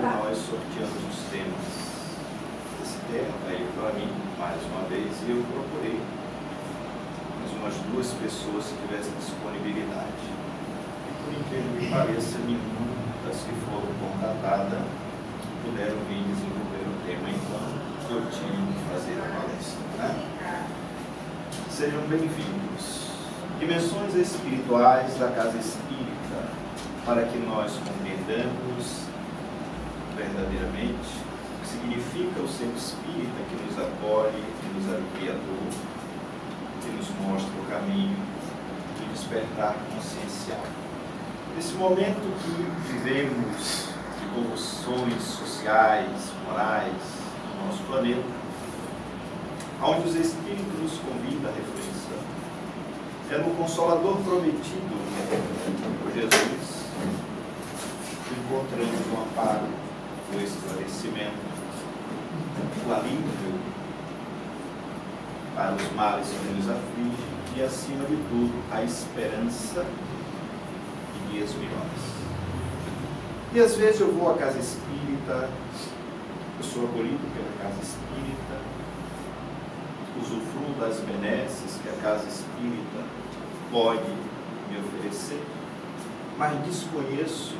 nós sorteamos os temas. Esse tema veio para mim, mais uma vez, e eu procurei mais umas 2 pessoas que tivessem disponibilidade. E, por incrível que pareça, nenhuma das que foram contratadas puderam vir desenvolver o tema, então eu tinha que fazer a palestra, né? Sejam bem-vindos. Dimensões espirituais da casa espírita, para que nós compreendamos verdadeiramente o que significa o ser espírita que nos acolhe, que nos é o Criador, que nos mostra o caminho de despertar consciencial. Nesse momento que vivemos de evoluções sociais, morais no nosso planeta, onde os Espíritos nos convidam à reflexão, é no Consolador prometido por Jesus que encontramos o amparo, o esclarecimento, o alívio para os males que nos afligem e, acima de tudo, a esperança de dias melhores. E às vezes eu vou à casa espírita, eu sou acolhido pela casa espírita, usufruo das benesses que a casa espírita pode me oferecer, mas desconheço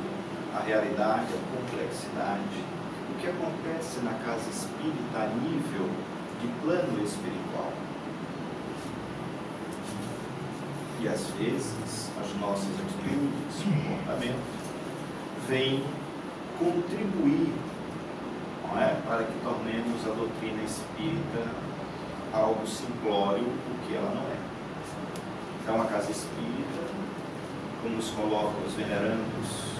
a realidade, a complexidade, o que acontece na casa espírita a nível de plano espiritual. E às vezes as nossas atitudes, comportamento, vêm contribuir, não é, para que tornemos a doutrina espírita algo simplório, o que ela não é. Então, a casa espírita, como nos colocam os venerandos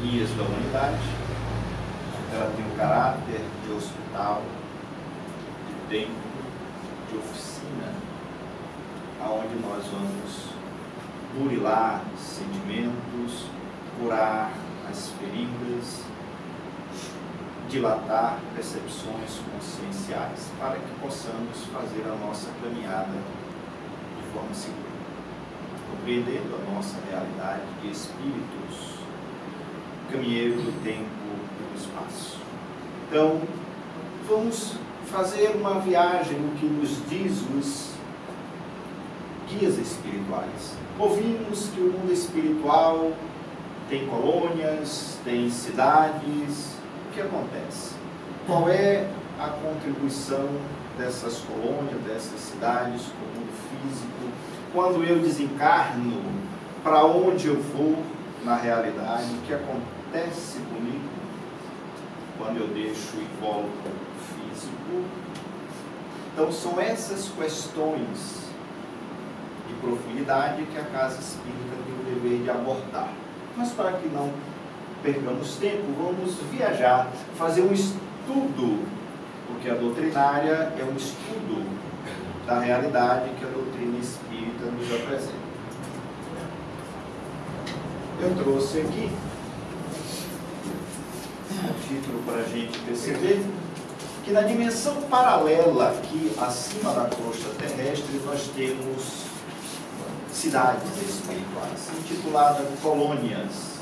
guias da humanidade, ela tem o caráter de hospital, de templo, de oficina, aonde nós vamos burilar sentimentos, curar as feridas, dilatar percepções conscienciais para que possamos fazer a nossa caminhada de forma segura, compreendendo a nossa realidade de espíritos, caminheiros do tempo e do espaço. Então, vamos fazer uma viagem no que nos diz os guias espirituais. Ouvimos que o mundo espiritual tem colônias, tem cidades. O que acontece? Qual é a contribuição dessas colônias, dessas cidades com o mundo físico? Quando eu desencarno, para onde eu vou na realidade? O que acontece comigo quando eu deixo o invólucro físico? Então são essas questões de profundidade que a casa espírita tem o dever de abordar. Mas para que não percamos tempo, vamos viajar, fazer um estudo, porque a doutrinária é um estudo da realidade que a doutrina espírita nos apresenta. Eu trouxe aqui um título para a gente perceber que na dimensão paralela, aqui acima da crosta terrestre, nós temos cidades espirituais, intituladas colônias,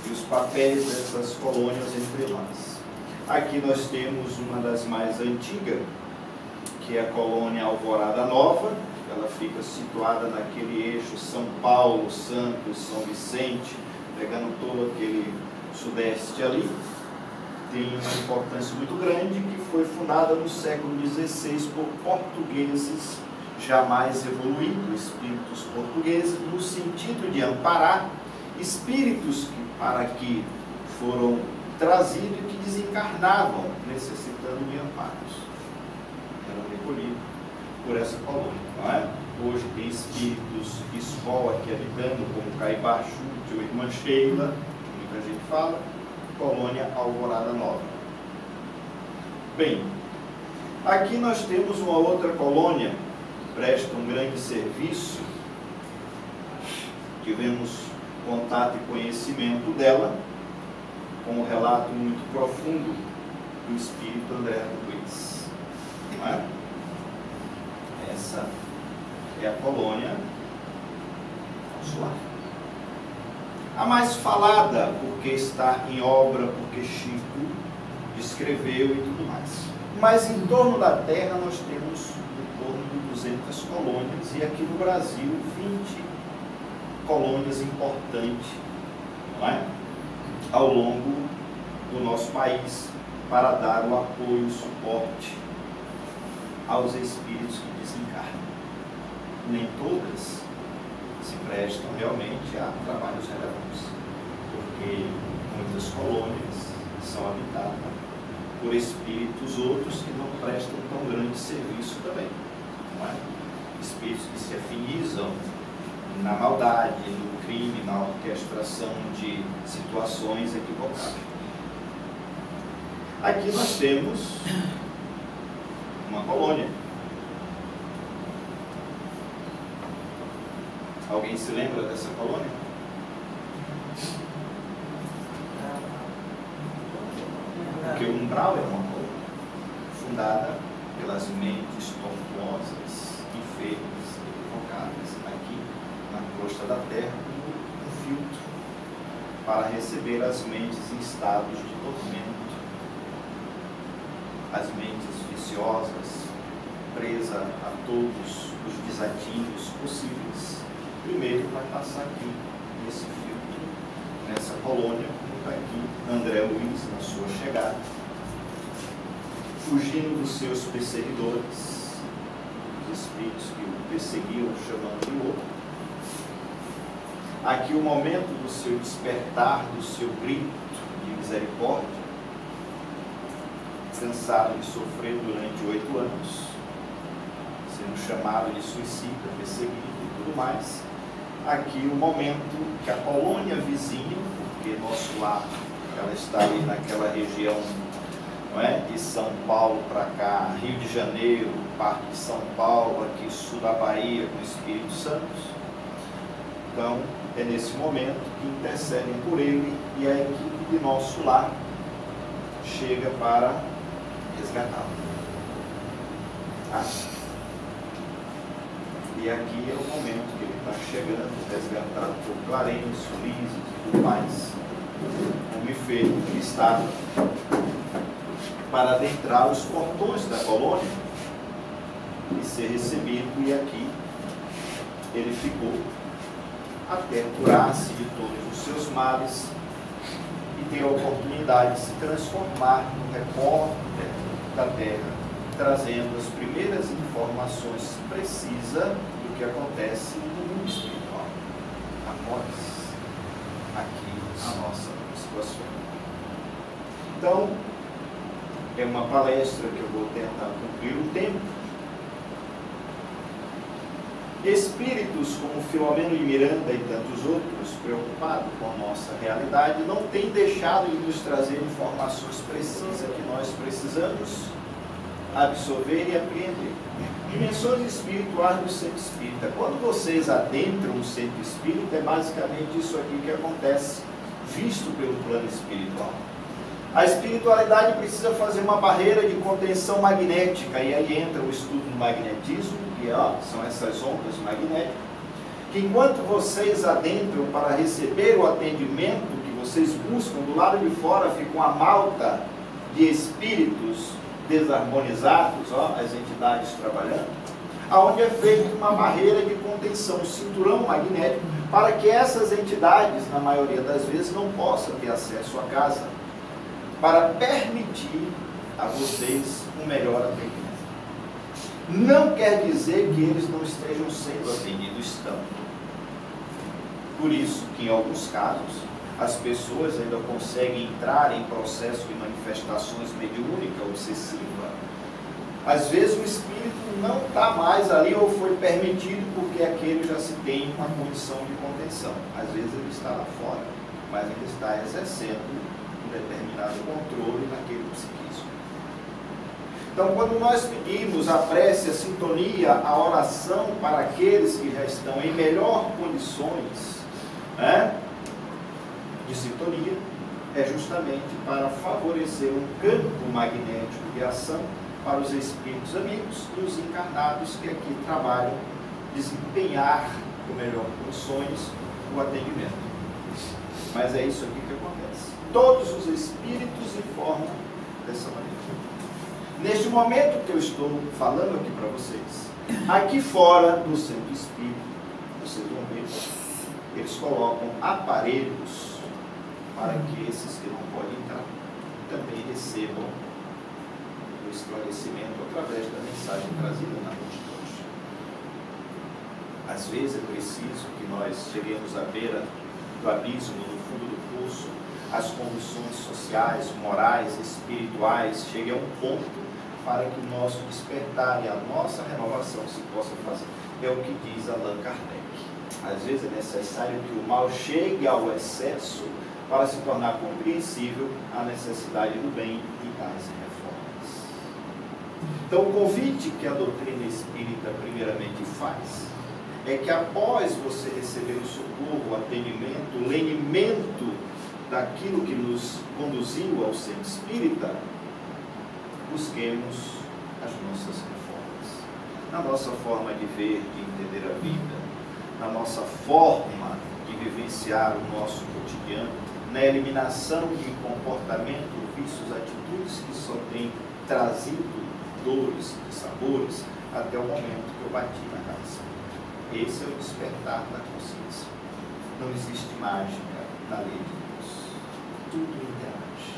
e os papéis dessas colônias entre nós. Aqui nós temos uma das mais antigas, que é a colônia Alvorada Nova. Ela fica situada naquele eixo São Paulo, Santos, São Vicente, pegando todo aquele sudeste ali. Tem uma importância muito grande, que foi fundada no século XVI por portugueses jamais evoluídos, espíritos portugueses, no sentido de amparar espíritos que para que foram trazidos e que desencarnavam, necessitando de amparos. Eram recolhidos por essa colônia, não é? Hoje tem espíritos de escola aqui habitando, como Caibá Chute ou Irmã Sheila, muita gente fala, colônia Alvorada Nova. Bem, aqui nós temos uma outra colônia que presta um grande serviço. Tivemos contato e conhecimento dela, com um relato muito profundo do espírito André Luiz. Não é? Essa é a colônia consular. A mais falada, porque está em obra, porque Chico escreveu e tudo mais. Mas em torno da Terra nós temos em torno de 200 colônias, e aqui no Brasil 20 colônias importantes, não é? Ao longo do nosso país, para dar o apoio, o suporte aos espíritos que desencarnam. Nem todas se prestam realmente a trabalhos relevantes, porque muitas colônias são habitadas por espíritos outros que não prestam tão grande serviço também, não é? Espíritos que se afinizam na maldade, no crime, na orquestração de situações equivocadas. Aqui nós temos uma colônia. Alguém se lembra dessa colônia? Porque o Umbral é uma colônia fundada pelas mentes tortuosas, enfermas, equivocadas, aqui na crosta da Terra, um filtro para receber as mentes em estados de tormento, as mentes viciosas, presas a todos os desatinhos possíveis. Primeiro vai passar aqui nesse filtro, nessa colônia, como está aqui André Luiz na sua chegada, fugindo dos seus perseguidores, os espíritos que o perseguiam, chamando de louco. Aqui o momento do seu despertar, do seu grito de misericórdia, cansado de sofrer durante 8 anos, sendo chamado de suicida, perseguido e tudo mais. Aqui o momento que a colônia vizinha, porque nosso lar, ela está ali naquela região, não é? De São Paulo para cá, Rio de Janeiro, parte de São Paulo, aqui sul da Bahia, com o Espírito Santo. Então, é nesse momento que intercedem por ele, e a equipe de nosso lar chega para resgatá-lo. E aqui é o momento que ele está chegando, resgatado por Clarence, Ulisses e tudo mais, como enfermo que está para adentrar os portões da colônia e ser recebido, e aqui ele ficou até curar-se de todos os seus males e ter a oportunidade de se transformar no repórter da Terra, trazendo as primeiras informações precisas do que acontece no mundo espiritual, após aqui a nossa situação. Então, é uma palestra que eu vou tentar cumprir o tempo. Espíritos como Filomeno de Miranda e tantos outros, preocupados com a nossa realidade, não têm deixado de nos trazer informações precisas que nós precisamos absorver e apreender. Dimensões espirituais do centro espírita. Quando vocês adentram o centro espírita, é basicamente isso aqui que acontece, visto pelo plano espiritual. A espiritualidade precisa fazer uma barreira de contenção magnética, e aí entra o estudo do magnetismo, que são essas ondas magnéticas, que enquanto vocês adentram para receber o atendimento que vocês buscam, do lado de fora fica uma malta de espíritos desarmonizados, as entidades trabalhando, aonde é feita uma barreira de contenção, um cinturão magnético, para que essas entidades, na maioria das vezes, não possam ter acesso à casa, para permitir a vocês um melhor atendimento. Não quer dizer que eles não estejam sendo atendidos, estão. Por isso que, em alguns casos, as pessoas ainda conseguem entrar em processo de manifestações mediúnica obsessiva. Às vezes o espírito não está mais ali, ou foi permitido porque aquele já se tem uma condição de contenção. Às vezes ele está lá fora, mas ele está exercendo um determinado controle naquele psiquismo. Então, quando nós pedimos a prece, a sintonia, a oração para aqueles que já estão em melhor condições, de sintonia, é justamente para favorecer um campo magnético de ação para os espíritos amigos e os encarnados que aqui trabalham, desempenhar com melhor condições o atendimento. Mas é isso aqui que acontece. Todos os espíritos informam dessa maneira. Neste momento que eu estou falando aqui para vocês, aqui fora do centro espírita, vocês vão ver, eles colocam aparelhos para que esses que não podem entrar também recebam o esclarecimento através da mensagem trazida na noite de hoje. Às vezes é preciso que nós cheguemos à beira do abismo, no fundo do poço, as condições sociais, morais, espirituais cheguem a um ponto para que o nosso despertar e a nossa renovação se possa fazer. É o que diz Allan Kardec. Às vezes é necessário que o mal chegue ao excesso para se tornar compreensível a necessidade do bem e das reformas. Então, o convite que a doutrina espírita primeiramente faz é que após você receber o socorro, o atendimento, o lenimento daquilo que nos conduziu ao centro espírita, busquemos as nossas reformas, na nossa forma de ver, de entender a vida, na nossa forma de vivenciar o nosso cotidiano, na eliminação de comportamento, vícios, atitudes que só têm trazido dores e sabores até o momento que eu bati na cabeça. Esse é o despertar da consciência. Não existe mágica na lei de Deus. Tudo interage.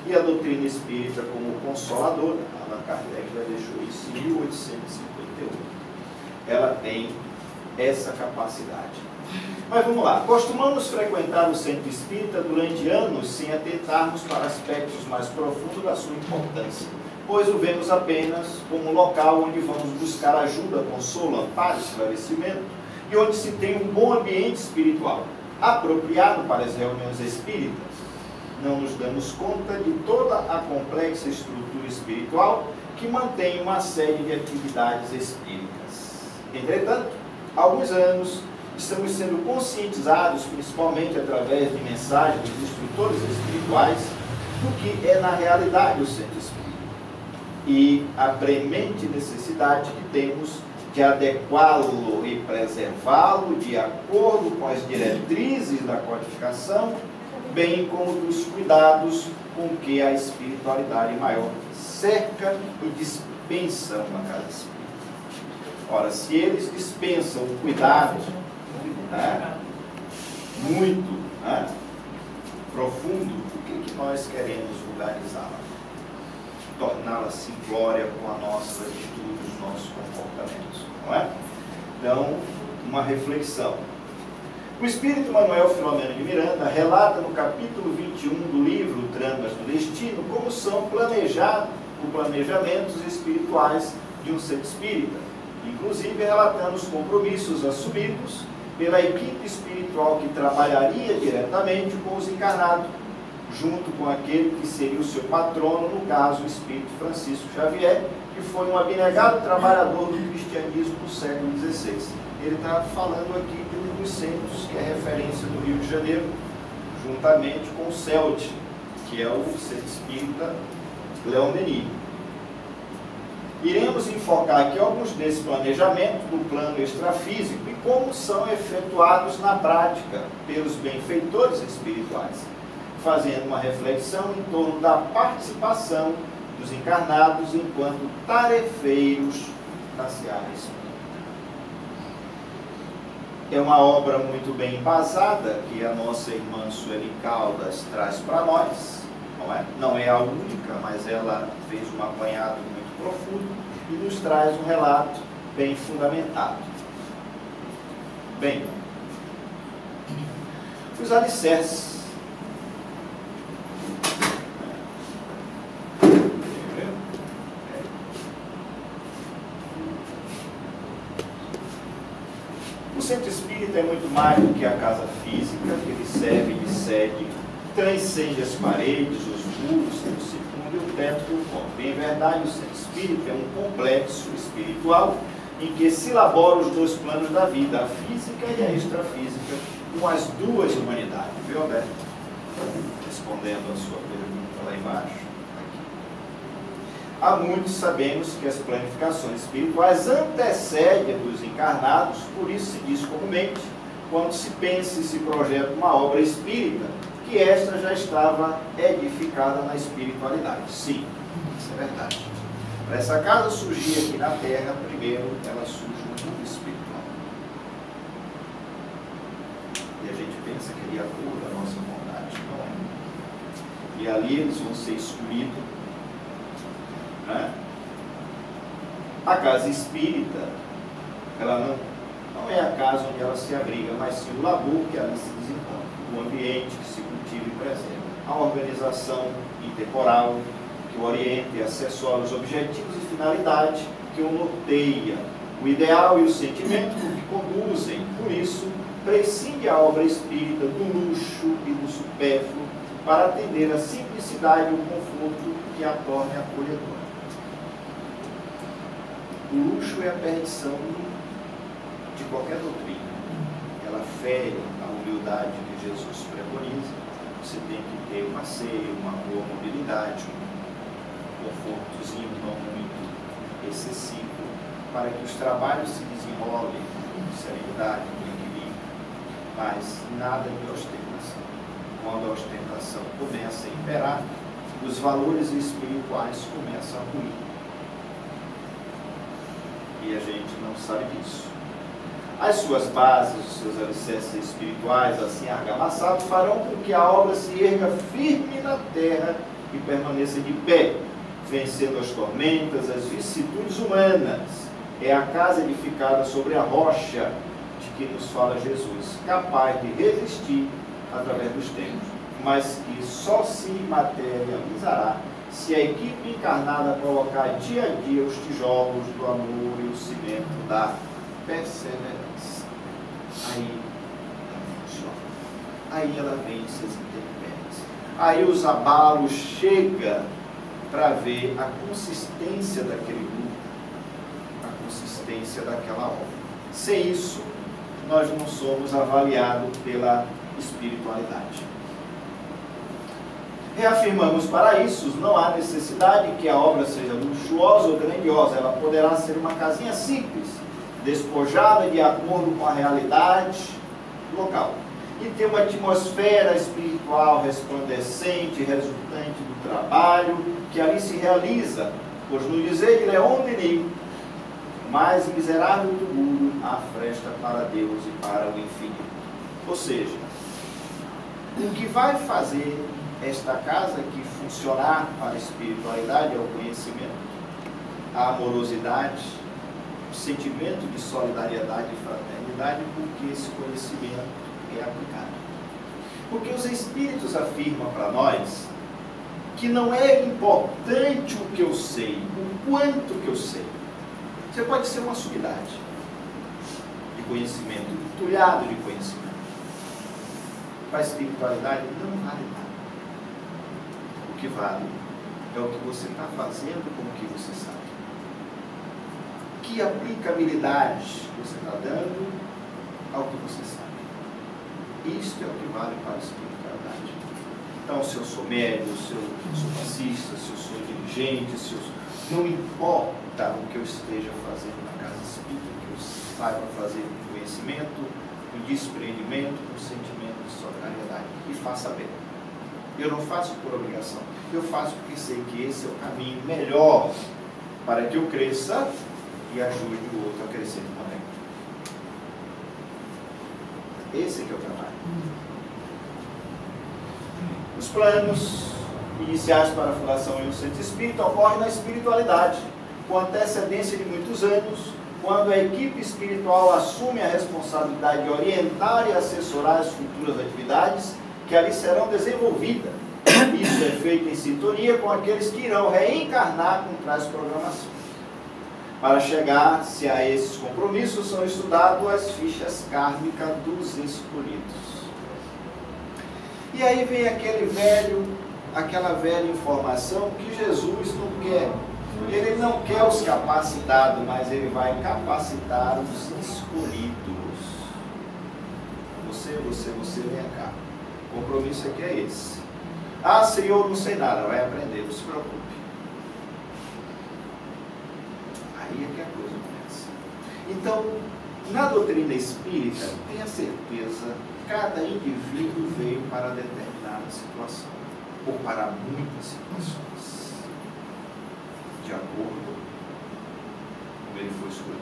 E a doutrina espírita, como consoladora, Allan Kardec já deixou isso em 1858. Ela tem essa capacidade. Mas vamos lá. Costumamos frequentar o centro espírita durante anos sem atentarmos para aspectos mais profundos da sua importância, pois o vemos apenas como um local onde vamos buscar ajuda, consolo, amparo, esclarecimento, e onde se tem um bom ambiente espiritual, apropriado para as reuniões espíritas. Não nos damos conta de toda a complexa estrutura espiritual que mantém uma série de atividades espíritas. Entretanto, há alguns anos, estamos sendo conscientizados, principalmente através de mensagens dos instrutores espirituais, do que é na realidade o centro espírita e a premente necessidade que temos de adequá-lo e preservá-lo de acordo com as diretrizes da codificação, bem como dos cuidados com que a espiritualidade maior cerca e dispensa uma casa espírita. Ora, se eles dispensam o cuidado muito profundo, o que nós queremos vulgarizá-la? Torná-la simplória com a nossa atitude, os nossos comportamentos, não é? Então, uma reflexão. O Espírito Manuel Filomeno de Miranda relata no capítulo 21 do livro Tramas do Destino como são planejamentos espirituais de um centro espírita, inclusive relatando os compromissos assumidos pela equipe espiritual que trabalharia diretamente com os encarnados, junto com aquele que seria o seu patrono, no caso o Espírito Francisco Xavier, que foi um abnegado trabalhador do cristianismo do século XVI. Ele está falando aqui de um dos centros que é referência do Rio de Janeiro, juntamente com o CELT, que é o Centro Espírita Leão Denis. Iremos enfocar aqui alguns desses planejamentos do plano extrafísico e como são efetuados na prática pelos benfeitores espirituais, fazendo uma reflexão em torno da participação dos encarnados enquanto tarefeiros da seara espírita. É uma obra muito bem embasada que a nossa irmã Sueli Caldas traz para nós, não é? Não é a única, mas ela fez um apanhado muito profundo e nos traz um relato bem fundamentado. Bem, os alicerces. O centro espírita é muito mais do que a casa física, que ele serve de sede, transcende as paredes, os muros, o circunda e o teto do corpo. Em verdade, o centro espírita é um complexo espiritual em que se elaboram os dois planos da vida, a física e a extrafísica, com as duas humanidades. Viu, Alberto? Respondendo a sua pergunta lá embaixo. Há muitos sabemos que as planificações espirituais antecedem a dos encarnados, por isso se diz comumente, quando se pensa e se projeta uma obra espírita, que esta já estava edificada na espiritualidade. Sim, isso é verdade. Para essa casa surgir aqui na Terra, primeiro ela surge no mundo espiritual. E a gente pensa que ele é a cor da nossa vontade, não é? E ali eles vão ser escolhidos, né? A casa espírita, ela não é a casa onde ela se abriga, mas sim o labor que ali se desenvolve, o ambiente que se cultiva e preserva, a organização intemporal que orienta e assessora os objetivos e finalidade, que o norteia, o ideal e o sentimento que conduzem. Por isso, prescinde a obra espírita do luxo e do supérfluo para atender a simplicidade e o conforto que a torne acolhedora. O luxo é a perdição de qualquer doutrina. Ela fere a humildade que Jesus preconiza. Você tem que ter uma ceia, uma boa mobilidade, um confortozinho não muito excessivo, para que os trabalhos se desenrolem com serenidade, com equilíbrio, mas nada de ostentação. Quando a ostentação começa a imperar, os valores espirituais começam a ruir. E a gente não sabe disso. As suas bases, os seus alicerces espirituais, assim argamassados, farão com que a obra se erga firme na terra e permaneça de pé, vencendo as tormentas, as vicissitudes humanas. É a casa edificada sobre a rocha de que nos fala Jesus, capaz de resistir através dos tempos, mas que só se materializará se a equipe encarnada colocar dia a dia os tijolos do amor e o cimento da perseverança. Aí ela funciona. Aí ela vence as intempéries. Aí os abalos chegam para ver a consistência daquele grupo, a consistência daquela obra. Sem isso, nós não somos avaliados pela espiritualidade. Reafirmamos para isso, não há necessidade que a obra seja luxuosa ou grandiosa, ela poderá ser uma casinha simples, despojada de acordo com a realidade local, e ter uma atmosfera espiritual resplandecente, resultante do trabalho que ali se realiza, pois no dizer de Leon Denis, mais miserável do mundo há fresta para Deus e para o infinito. Ou seja, o que vai fazer esta casa aqui funcionar para a espiritualidade é o conhecimento, a amorosidade, o sentimento de solidariedade e fraternidade, porque esse conhecimento é aplicado. Porque os Espíritos afirmam para nós que não é importante o que eu sei, o quanto que eu sei. Você pode ser uma sumidade de conhecimento, entulhado de conhecimento. Para a espiritualidade não vale nada. O que vale é o que você está fazendo com o que você sabe. Que aplicabilidade você está dando ao que você sabe. Isto é o que vale para a espiritualidade. Então, se eu sou médium, se eu sou passista, se eu sou dirigente, não importa o que eu esteja fazendo na casa espírita, que eu saiba fazer com conhecimento, com despreendimento, com sentimento de solidariedade. E faça bem. Eu não faço por obrigação, eu faço porque sei que esse é o caminho melhor para que eu cresça e ajude o outro a crescer também. Esse é que é o trabalho. Os planos iniciais para a fundação em um centro espírita ocorrem na espiritualidade, com antecedência de muitos anos, quando a equipe espiritual assume a responsabilidade de orientar e assessorar as futuras atividades que ali serão desenvolvidas. Isso é feito em sintonia com aqueles que irão reencarnar com tais programações. Para chegar-se a esses compromissos, são estudadas as fichas kármicas dos escolhidos. E aí vem aquela velha informação que Jesus não quer. Ele não quer os capacitados, mas ele vai capacitar os escolhidos. Você, vem cá. O compromisso aqui é esse. Ah, Senhor, não sei nada, vai aprender, não se preocupe. Aí é que a coisa começa. Então, Na doutrina espírita, tenha certeza, cada indivíduo veio para determinada situação, ou para muitas situações, de acordo com ele foi escolhido,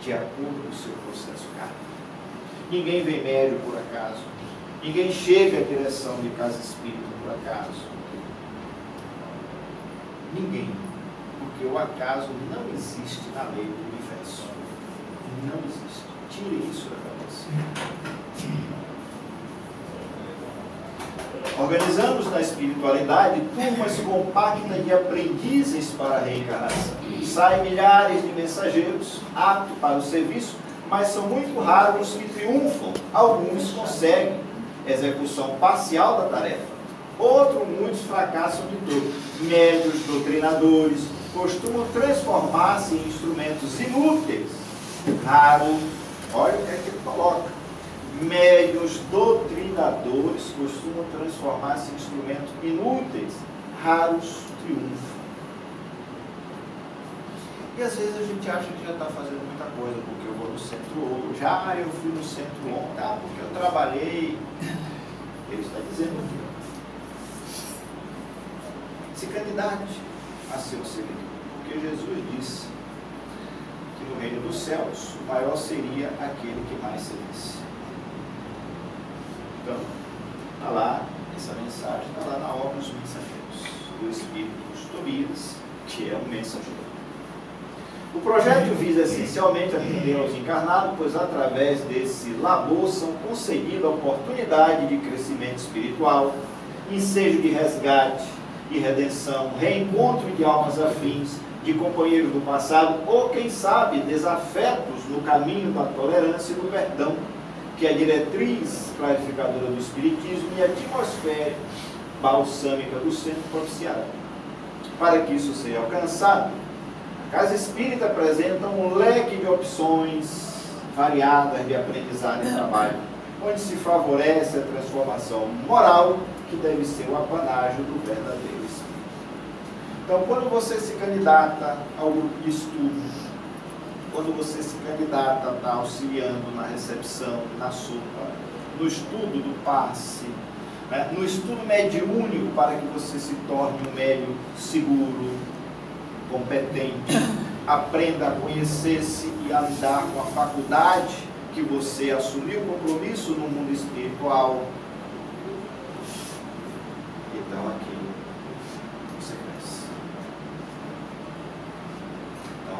de acordo com o seu processo kármico. Ninguém vem médio por acaso, ninguém chega à direção de casa espírita por acaso. Ninguém, porque o acaso não existe na lei do universo. Não existe. Tire isso da cabeça. Organizamos na espiritualidade turmas compactas de aprendizes para a reencarnação. Saem milhares de mensageiros aptos para o serviço, mas são muito raros os que triunfam. Alguns conseguem execução parcial da tarefa. Muitos fracassam de todo. Médios, doutrinadores, costumam transformar-se em instrumentos inúteis. Raro, olha o que é que ele coloca. Médios, doutrinadores, costumam transformar-se em instrumentos inúteis. Raros triunfam. E às vezes a gente acha que já está fazendo muita coisa, porque eu vou no centro hoje, eu fui no centro ontem, porque eu trabalhei. Ele está dizendo aqui, se candidate a ser um seguidor, porque Jesus disse que no reino dos céus o maior seria aquele que mais servisse. Então, está lá, essa mensagem está lá na obra dos mensageiros, do Espírito Tobias, que é um mensageiro. O projeto visa essencialmente atender aos encarnados, pois através desse labor são concedidas a oportunidade de crescimento espiritual, ensejo de resgate e redenção, reencontro de almas afins, de companheiros do passado, ou quem sabe, desafetos no caminho da tolerância e do perdão, que é a diretriz clarificadora do Espiritismo e a atmosfera balsâmica do centro propiciará. Para que isso seja alcançado, a Casa Espírita apresenta um leque de opções variadas de aprendizado e trabalho, onde se favorece a transformação moral, que deve ser o apanágio do verdadeiro Espírito. Então, quando você se candidata ao grupo de estudo, quando você se candidata a estar auxiliando na recepção, na sopa, no estudo do passe, né, no estudo mediúnico para que você se torne um médium seguro, competente, aprenda a conhecer-se e a lidar com a faculdade que você assumiu o compromisso no mundo espiritual. Então aqui você cresce. Então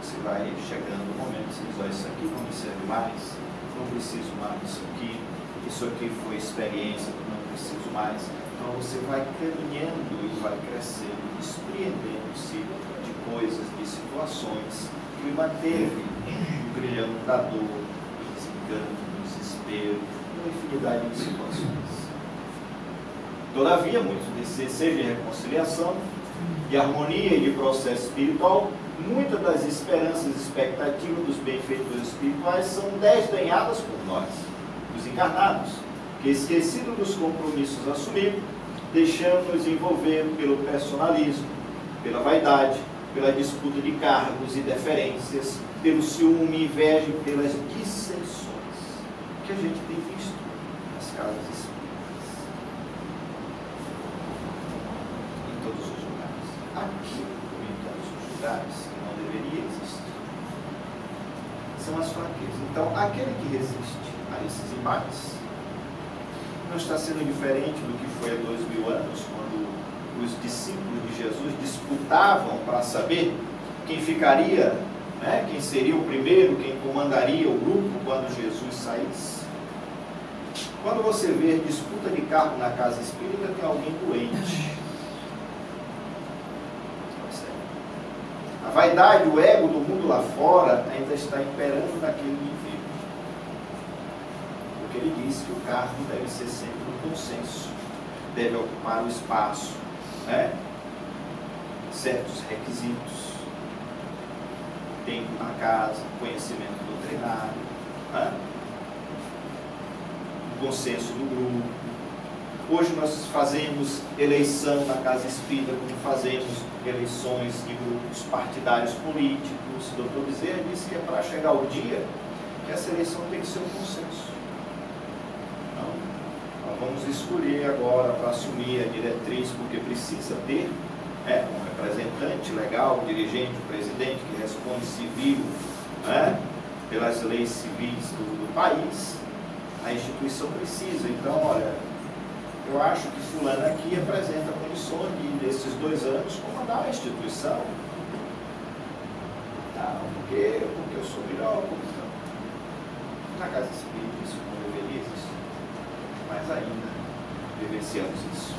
você vai chegando no momento que você diz, olha, isso aqui não me serve mais, não preciso mais disso aqui, isso aqui foi experiência, não preciso mais. Então você vai caminhando e vai crescendo, desprendendo-se de coisas, de situações que lhe manteve no grilhão da dor, do desencanto, do desespero, uma infinidade de situações. Todavia, muitos desses desejos de reconciliação, de harmonia e de processo espiritual, muitas das esperanças e expectativas dos benfeitores espirituais são desdenhadas por nós, os encarnados, que, esquecidos dos compromissos assumidos, deixamos-nos envolver pelo personalismo, pela vaidade, pela disputa de cargos e deferências, pelo ciúme, inveja e pelas dissensões que a gente tem visto nas casas espíritas, em todos os lugares. Aqui, em todos os lugares, que não deveria existir, são as fraquezas. Então, aquele que resiste a esses embates não está sendo diferente do que foi há 2000 anos, quando os discípulos de Jesus disputavam para saber quem ficaria, né, quem seria o primeiro, quem comandaria o grupo quando Jesus saísse. Quando você vê disputa de cargo na casa espírita, tem alguém doente. A vaidade, o ego do mundo lá fora ainda está imperando naquele indivíduo. Porque ele disse que o cargo deve ser sempre um consenso, deve ocupar o espaço, né? Certos requisitos, tempo na casa, conhecimento doutrinário, né? O consenso do grupo. Hoje nós fazemos eleição na casa espírita, como fazemos eleições de grupos partidários políticos. O doutor Bezerra disse que é para chegar o dia que essa eleição tem que ser um consenso. Não, nós vamos escolher agora para assumir a diretriz, porque precisa ter um representante legal, um dirigente, um presidente que responde civil, pelas leis civis do país. A instituição precisa. Então, olha, eu acho que fulano aqui apresenta condições de, nesses 2 anos, comandar a instituição. Não, porque eu sou melhor. Na casa espírita isso não deveria existir. Mas ainda vivenciamos isso.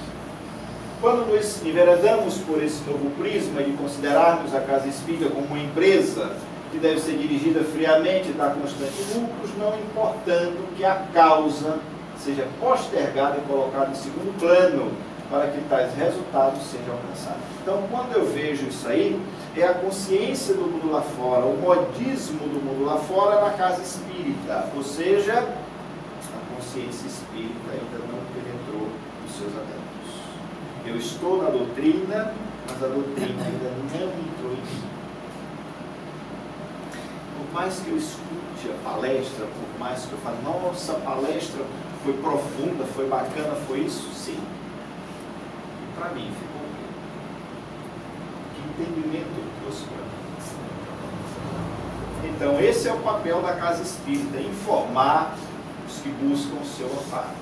Quando nos enveredamos por esse novo prisma de considerarmos a casa espírita como uma empresa que deve ser dirigida friamente e dar constantes lucros, não importando que a causa seja postergada e colocada em segundo plano para que tais resultados sejam alcançados. Então, quando eu vejo isso aí, é a consciência do mundo lá fora, o modismo do mundo lá fora na casa espírita, ou seja, a consciência espírita ainda não penetrou os seus adeptos. Eu estou na doutrina, mas a doutrina ainda não entrou em mim. Por mais que eu escute a palestra, por mais que eu fale, nossa, a palestra foi profunda, foi bacana, foi isso? Sim. E para mim ficou o quê? Que entendimento trouxe para mim? Então, esse é o papel da casa espírita, informar os que buscam o seu amparo.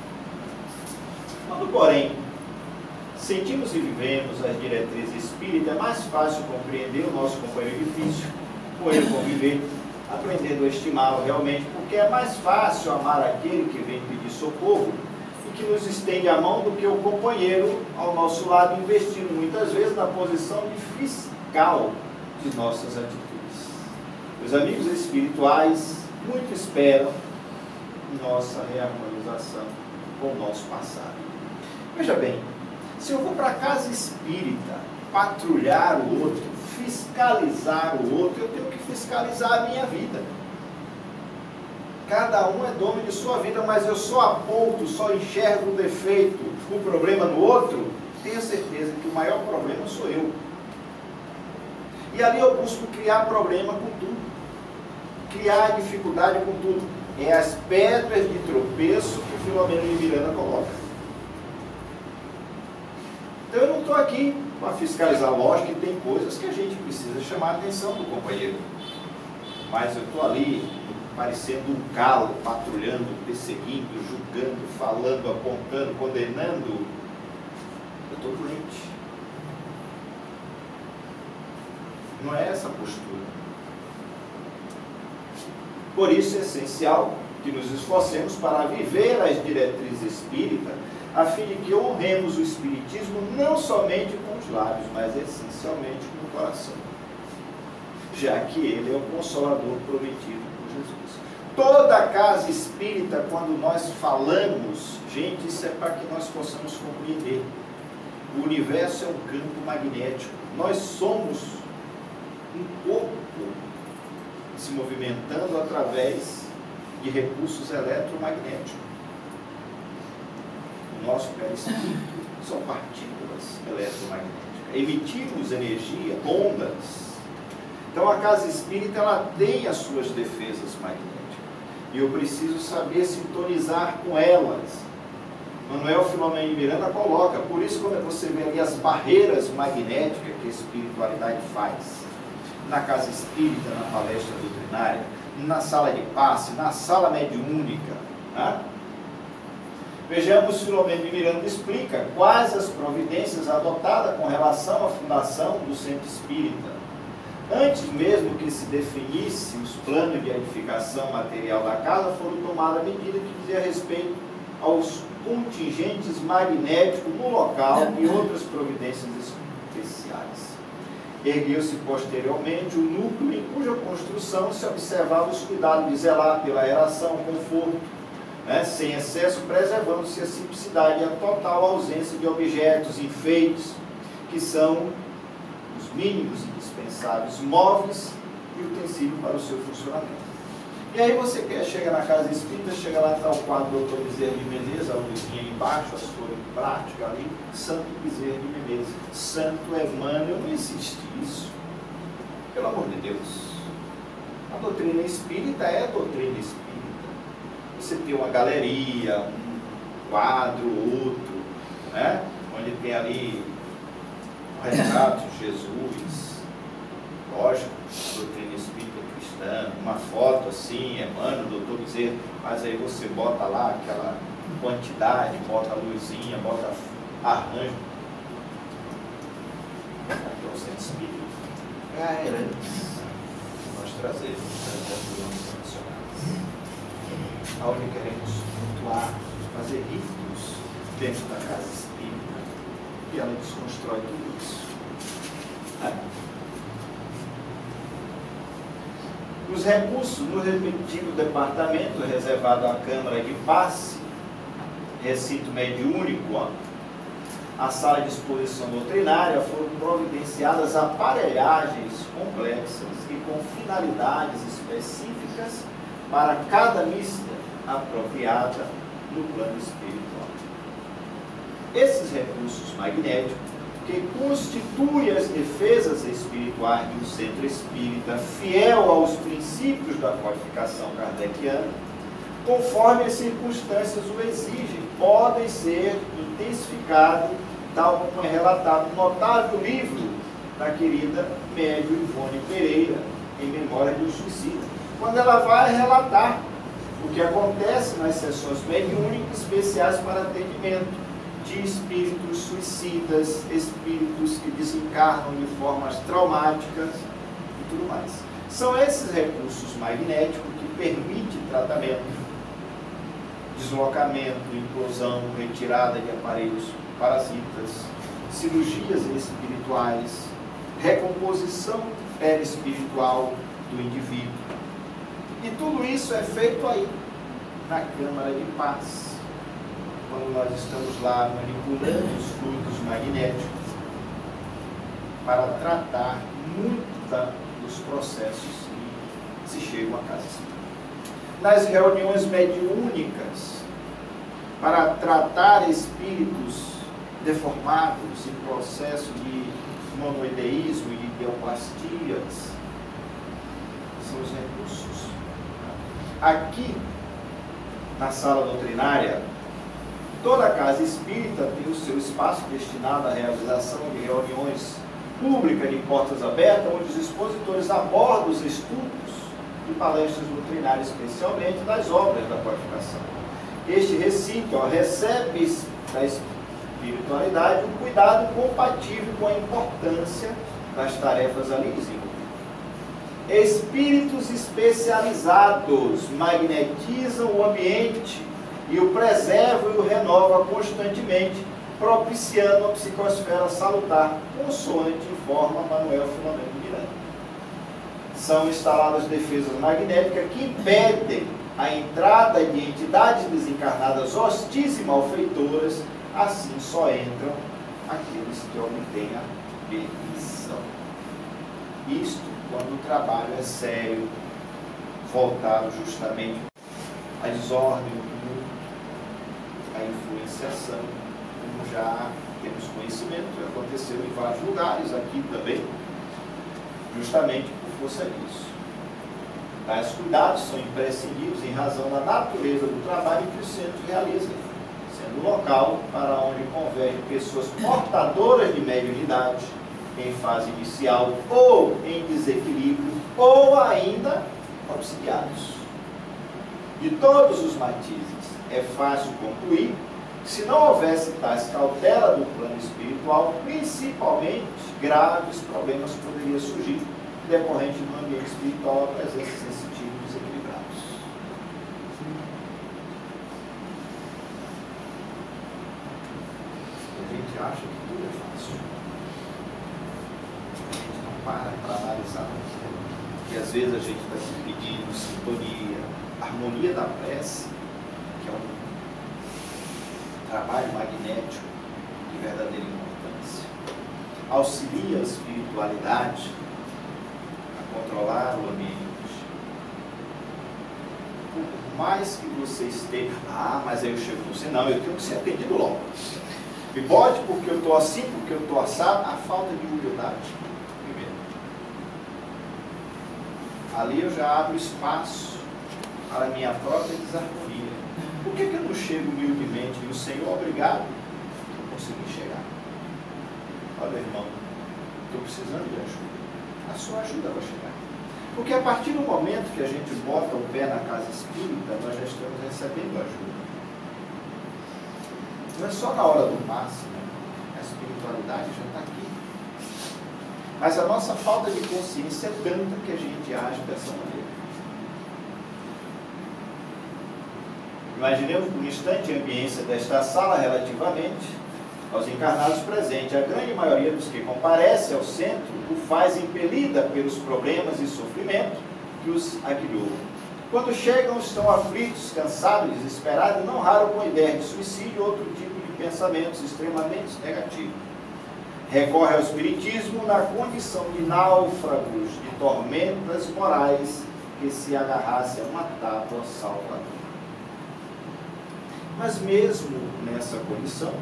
Quando, porém, sentimos e vivemos as diretrizes espíritas, é mais fácil compreender o nosso companheiro difícil, com ele conviver, aprendendo a estimá-lo realmente, porque é mais fácil amar aquele que vem pedir socorro e que nos estende a mão do que o companheiro ao nosso lado, investindo muitas vezes na posição de fiscal de nossas atitudes. Os amigos espirituais muito esperam nossa reharmonização com o nosso passado. Veja bem, se eu vou para a casa espírita patrulhar o outro, fiscalizar o outro, eu tenho que fiscalizar a minha vida. Cada um é dono de sua vida, mas eu só aponto, só enxergo o defeito, o problema no outro, tenha certeza que o maior problema sou eu. E ali eu busco criar problema com tudo, criar dificuldade com tudo. É as pedras de tropeço que Filomena de Miranda coloca. Então eu não estou aqui para fiscalizar, lógico que tem coisas que a gente precisa chamar a atenção do companheiro. Mas eu estou ali parecendo um calo, patrulhando, perseguindo, julgando, falando, apontando, condenando. Eu estou doente. Não é essa a postura. Por isso é essencial que nos esforcemos para viver as diretrizes espíritas, a fim de que honremos o Espiritismo não somente com os lábios, mas essencialmente com o coração, já que ele é o Consolador prometido por Jesus. Toda a casa espírita, quando nós falamos, gente, isso é para que nós possamos compreender. O universo é um campo magnético. Nós somos um corpo se movimentando através de recursos eletromagnéticos. O nosso perispírito são partículas eletromagnéticas. Emitimos energia, ondas. Então a casa espírita, ela tem as suas defesas magnéticas. E eu preciso saber sintonizar com elas. Manuel Filomena de Miranda coloca, por isso quando você vê ali as barreiras magnéticas que a espiritualidade faz, na casa espírita, na palestra doutrinária, na sala de passe, na sala mediúnica, né? Vejamos, Filomena de Miranda explica quais as providências adotadas com relação à fundação do centro espírita. Antes mesmo que se definisse os planos de edificação material da casa, foram tomadas medidas que dizia respeito aos contingentes magnéticos no local e outras providências especiais. Ergueu-se posteriormente o núcleo em cuja construção se observava os cuidados de zelar pela aeração, conforto, né, sem excesso, preservando-se a simplicidade e a total ausência de objetos, enfeites, que são os mínimos indispensáveis, móveis e utensílios para o seu funcionamento. E aí você chega na casa espírita, chega lá, está o quadro do Dr. Bezerra de Menezes, a luzinha embaixo, as flores práticas ali, Santo Bezerra de Menezes, Santo Emmanuel, não existe isso. Pelo amor de Deus. doutrina espírita é doutrina espírita. Você tem uma galeria, um quadro, outro, né? Onde tem ali um retrato de Jesus, lógico, doutrina espírita cristã, uma foto assim, Emmanuel, doutor Bezerra, mas aí você bota lá aquela quantidade, bota a luzinha, bota arranjo. Aqui é o centro espírita. É a herança que nós trazemos das nossos nacionais. Aonde queremos flutuar, fazer ritos dentro da casa espírita. E ela desconstrói tudo isso. Os recursos no respectivo departamento reservado à Câmara de Passe, recinto mediúnico, a sala de exposição doutrinária, foram providenciadas aparelhagens complexas e com finalidades específicas para cada missa apropriada no plano espiritual. Esses recursos magnéticos, que constituem as defesas espirituais de um centro espírita fiel aos princípios da codificação kardeciana, conforme as circunstâncias o exigem, podem ser intensificados, tal como é relatado no notável livro da querida médium Ivone Pereira, Em Memória de um Suicida, quando ela vai relatar o que acontece nas sessões mediúnicas especiais para atendimento de espíritos suicidas, espíritos que desencarnam de formas traumáticas e tudo mais. São esses recursos magnéticos que permitem tratamento, deslocamento, inclusão, retirada de aparelhos parasitas, cirurgias espirituais, recomposição perispiritual do indivíduo. E tudo isso é feito aí, na Câmara de Paz, quando nós estamos lá manipulando os fluidos magnéticos para tratar muitos dos processos que se chegam à casa espírita. Nas reuniões mediúnicas, para tratar espíritos deformados em processo de monoideísmo e de ideoplastias, são os recursos. Aqui, na sala doutrinária, toda a casa espírita tem o seu espaço destinado à realização de reuniões públicas de portas abertas, onde os expositores abordam os estudos e palestras doutrinárias, especialmente das obras da codificação. Este recinto recebe da espiritualidade um cuidado compatível com a importância das tarefas ali desenvolvidas. Espíritos especializados magnetizam o ambiente e o preservam e o renovam constantemente, propiciando a psicosfera salutar, consoante informa Manuel Filomeno Miranda. São instaladas defesas magnéticas que impedem a entrada de entidades desencarnadas hostis e malfeitoras, assim só entram aqueles que obtêm a permissão. Isto quando o trabalho é sério, voltado justamente à desordem do mundo, à influenciação, como já temos conhecimento, aconteceu em vários lugares, aqui também, justamente por força disso. Tais cuidados são imprescindíveis em razão da natureza do trabalho que o centro realiza, sendo local para onde convergem pessoas portadoras de mediunidade, em fase inicial ou em desequilíbrio, ou ainda obsidiados. De todos os matizes, é fácil concluir que se não houvesse tais cautela do plano espiritual, principalmente graves problemas poderiam surgir, decorrente do ambiente espiritual, a presença sensitiva e desequilibrados. A gente acha que tudo é fácil. A gente não para analisar. Porque às vezes a gente está se pedindo sintonia, harmonia da prece, que é um trabalho magnético de verdadeira importância. Auxilia a espiritualidade a controlar o ambiente. Por mais que você esteja, mas aí eu chego com você, não, eu tenho que ser atendido logo. Me bote porque eu estou assim, porque eu estou assado, a falta de humildade, primeiro. Ali eu já abro espaço para a minha própria desarmonia. Por que eu não chego humildemente e o Senhor, obrigado, eu consegui chegar? Olha, irmão, estou precisando de ajuda. A sua ajuda vai chegar. Porque a partir do momento que a gente bota o pé na casa espírita, nós já estamos recebendo ajuda. Não é só na hora do passe, né? A espiritualidade já está aqui. Mas a nossa falta de consciência é tanta que a gente age dessa maneira. Imaginemos por um instante a ambiência desta sala relativamente aos encarnados presentes. A grande maioria dos que comparece ao centro o faz impelida pelos problemas e sofrimento que os aguilhou. Quando chegam, estão aflitos, cansados, desesperados, não raro com ideia de suicídio ou outro tipo de pensamentos extremamente negativos. Recorre ao espiritismo na condição de náufragos, de tormentas morais, que se agarrasse a uma tábua salvadora. Mas mesmo nessa condição,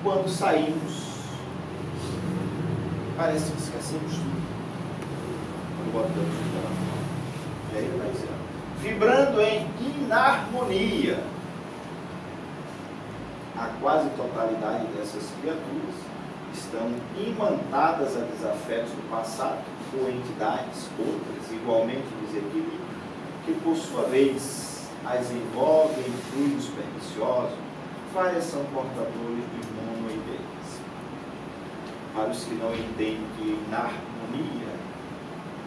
quando saímos, parece que esquecemos tudo. Quando botamos o telefone. E aí ele vai dizer, vibrando em inarmonia. A quase totalidade dessas criaturas estão imantadas a desafetos do passado ou entidades outras igualmente desequilíbrio, que por sua vez as envolvem em fluidos perniciosos, várias são portadores de monoideia. Para os que não entendem que na harmonia,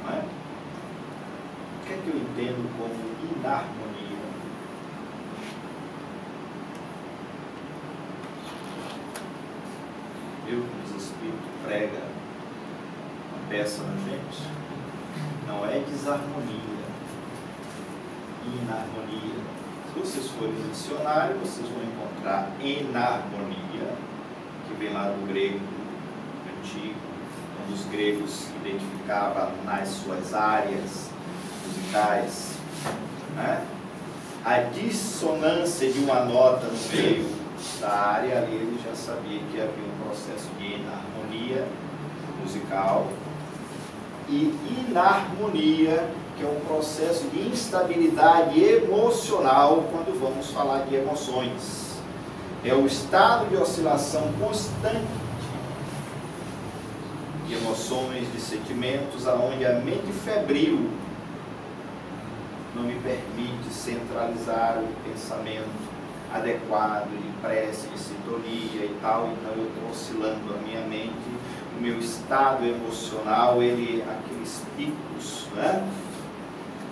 não é? O que é que eu entendo como inarmonia? Eu, como os Espíritos prega uma peça na gente, não é desarmonia, inarmonia. Se vocês forem no dicionário, vocês vão encontrar enarmonia, que vem lá do grego antigo, onde os gregos se identificavam nas suas áreas musicais, né? A dissonância de uma nota no meio da área, ali ele já sabia que havia um processo de enarmonia musical e inarmonia, que é um processo de instabilidade emocional quando vamos falar de emoções. É o estado de oscilação constante de emoções, de sentimentos, aonde a mente febril não me permite centralizar o pensamento adequado, de prece, de sintonia e tal, então eu estou oscilando a minha mente, o meu estado emocional, ele, aqueles picos, né?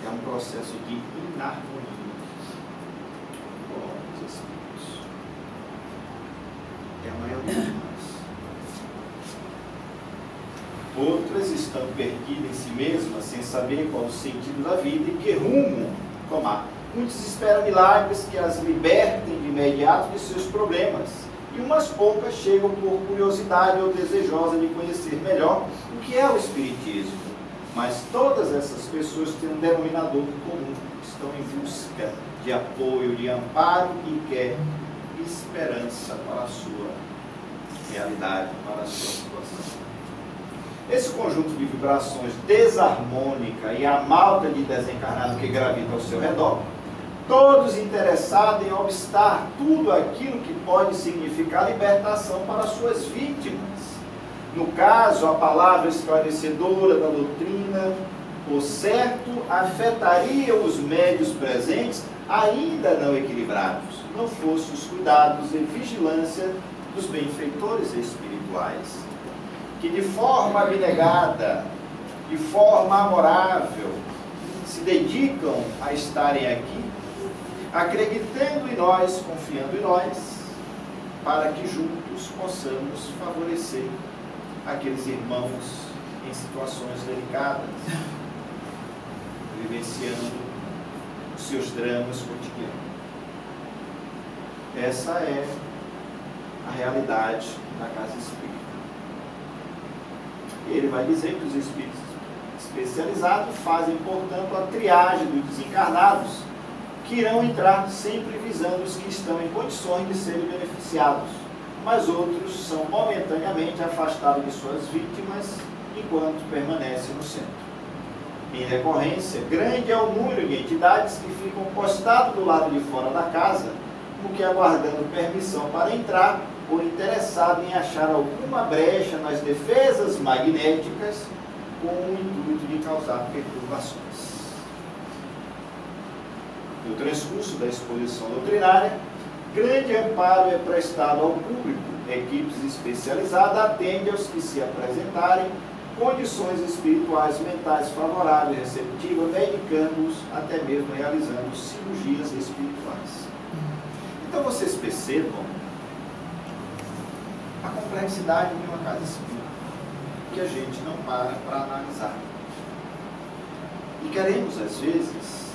É um processo de inarmonia com os espíritos. É a maioria de nós. Outras estão perdidas em si mesmas, sem saber qual o sentido da vida e que rumo tomar. Muitos esperam milagres que as libertem de imediato de seus problemas. E umas poucas chegam por curiosidade ou desejosa de conhecer melhor o que é o Espiritismo. Mas todas essas pessoas têm um denominador comum. Estão em busca de apoio, de amparo e quer esperança para a sua realidade, para a sua situação. Esse conjunto de vibrações desarmônica e a malta de desencarnado que gravita ao seu redor, todos interessados em obstar tudo aquilo que pode significar libertação para suas vítimas. No caso, a palavra esclarecedora da doutrina, por certo, afetaria os médios presentes ainda não equilibrados, não fossem os cuidados e vigilância dos benfeitores espirituais, que de forma abnegada, de forma amorável, se dedicam a estarem aqui, acreditando em nós, confiando em nós, para que juntos possamos favorecer aqueles irmãos em situações delicadas, vivenciando os seus dramas cotidianos. Essa é a realidade da casa espírita. Ele vai dizer que os espíritos especializados fazem, portanto, a triagem dos desencarnados, que irão entrar sempre visando os que estão em condições de serem beneficiados, mas outros são momentaneamente afastados de suas vítimas enquanto permanecem no centro. Em decorrência, grande é o número de entidades que ficam postadas do lado de fora da casa, como que aguardando permissão para entrar ou interessado em achar alguma brecha nas defesas magnéticas com o intuito de causar perturbações. No transcurso da exposição doutrinária, grande amparo é prestado ao público. Equipes especializadas atendem aos que se apresentarem condições espirituais mentais favoráveis e receptivas, medicando-os, até mesmo realizando cirurgias espirituais. Então vocês percebam a complexidade de uma casa espírita, que a gente não para analisar. E queremos, às vezes,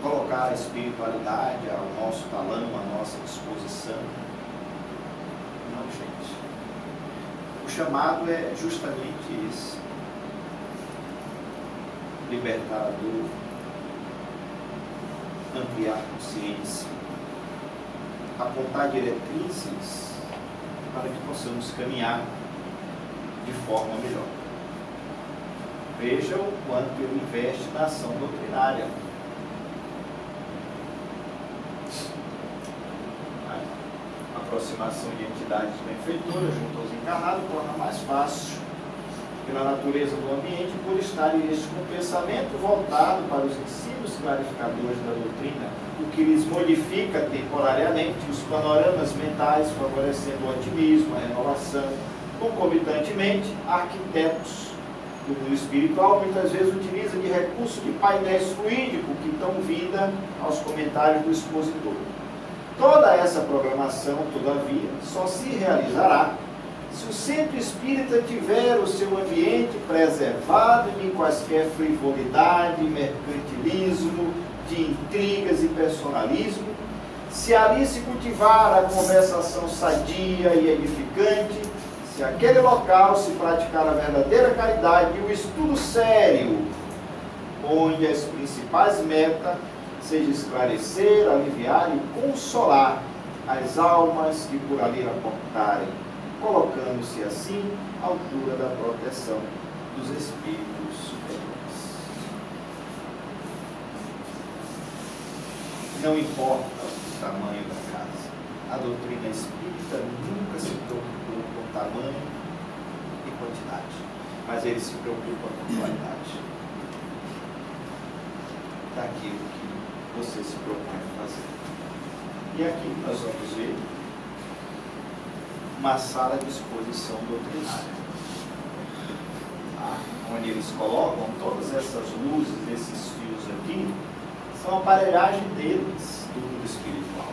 colocar a espiritualidade ao nosso talão, à nossa disposição. Não, gente. O chamado é justamente esse: libertar a dor, ampliar a consciência, apontar diretrizes para que possamos caminhar de forma melhor. Vejam o quanto ele investe na ação doutrinária. A aproximação de entidades benfeitoras junto aos encarnados torna mais fácil, pela natureza do ambiente, por estar este com o pensamento voltado para os ensinos clarificadores da doutrina, o que lhes modifica temporariamente os panoramas mentais, favorecendo o otimismo, a renovação. Concomitantemente, arquitetos do mundo espiritual muitas vezes utilizam de recurso de painéis fluídicos que dão vida aos comentários do expositor. Toda essa programação, todavia, só se realizará se o centro espírita tiver o seu ambiente preservado de quaisquer frivolidade, mercantilismo, de intrigas e personalismo, se ali se cultivar a conversação sadia e edificante, se aquele local se praticar a verdadeira caridade e o estudo sério, onde as principais metas seja esclarecer, aliviar e consolar as almas que por ali aportarem, colocando-se assim à altura da proteção dos espíritos superiores. Não importa o tamanho da casa, a doutrina espírita nunca se preocupou com tamanho e quantidade, mas ele se preocupa com qualidade daquilo que você se propõe a fazer. E aqui nós vamos ver uma sala de exposição doutrinária, onde eles colocam todas essas luzes, esses fios aqui, são a aparelhagem deles, do mundo espiritual.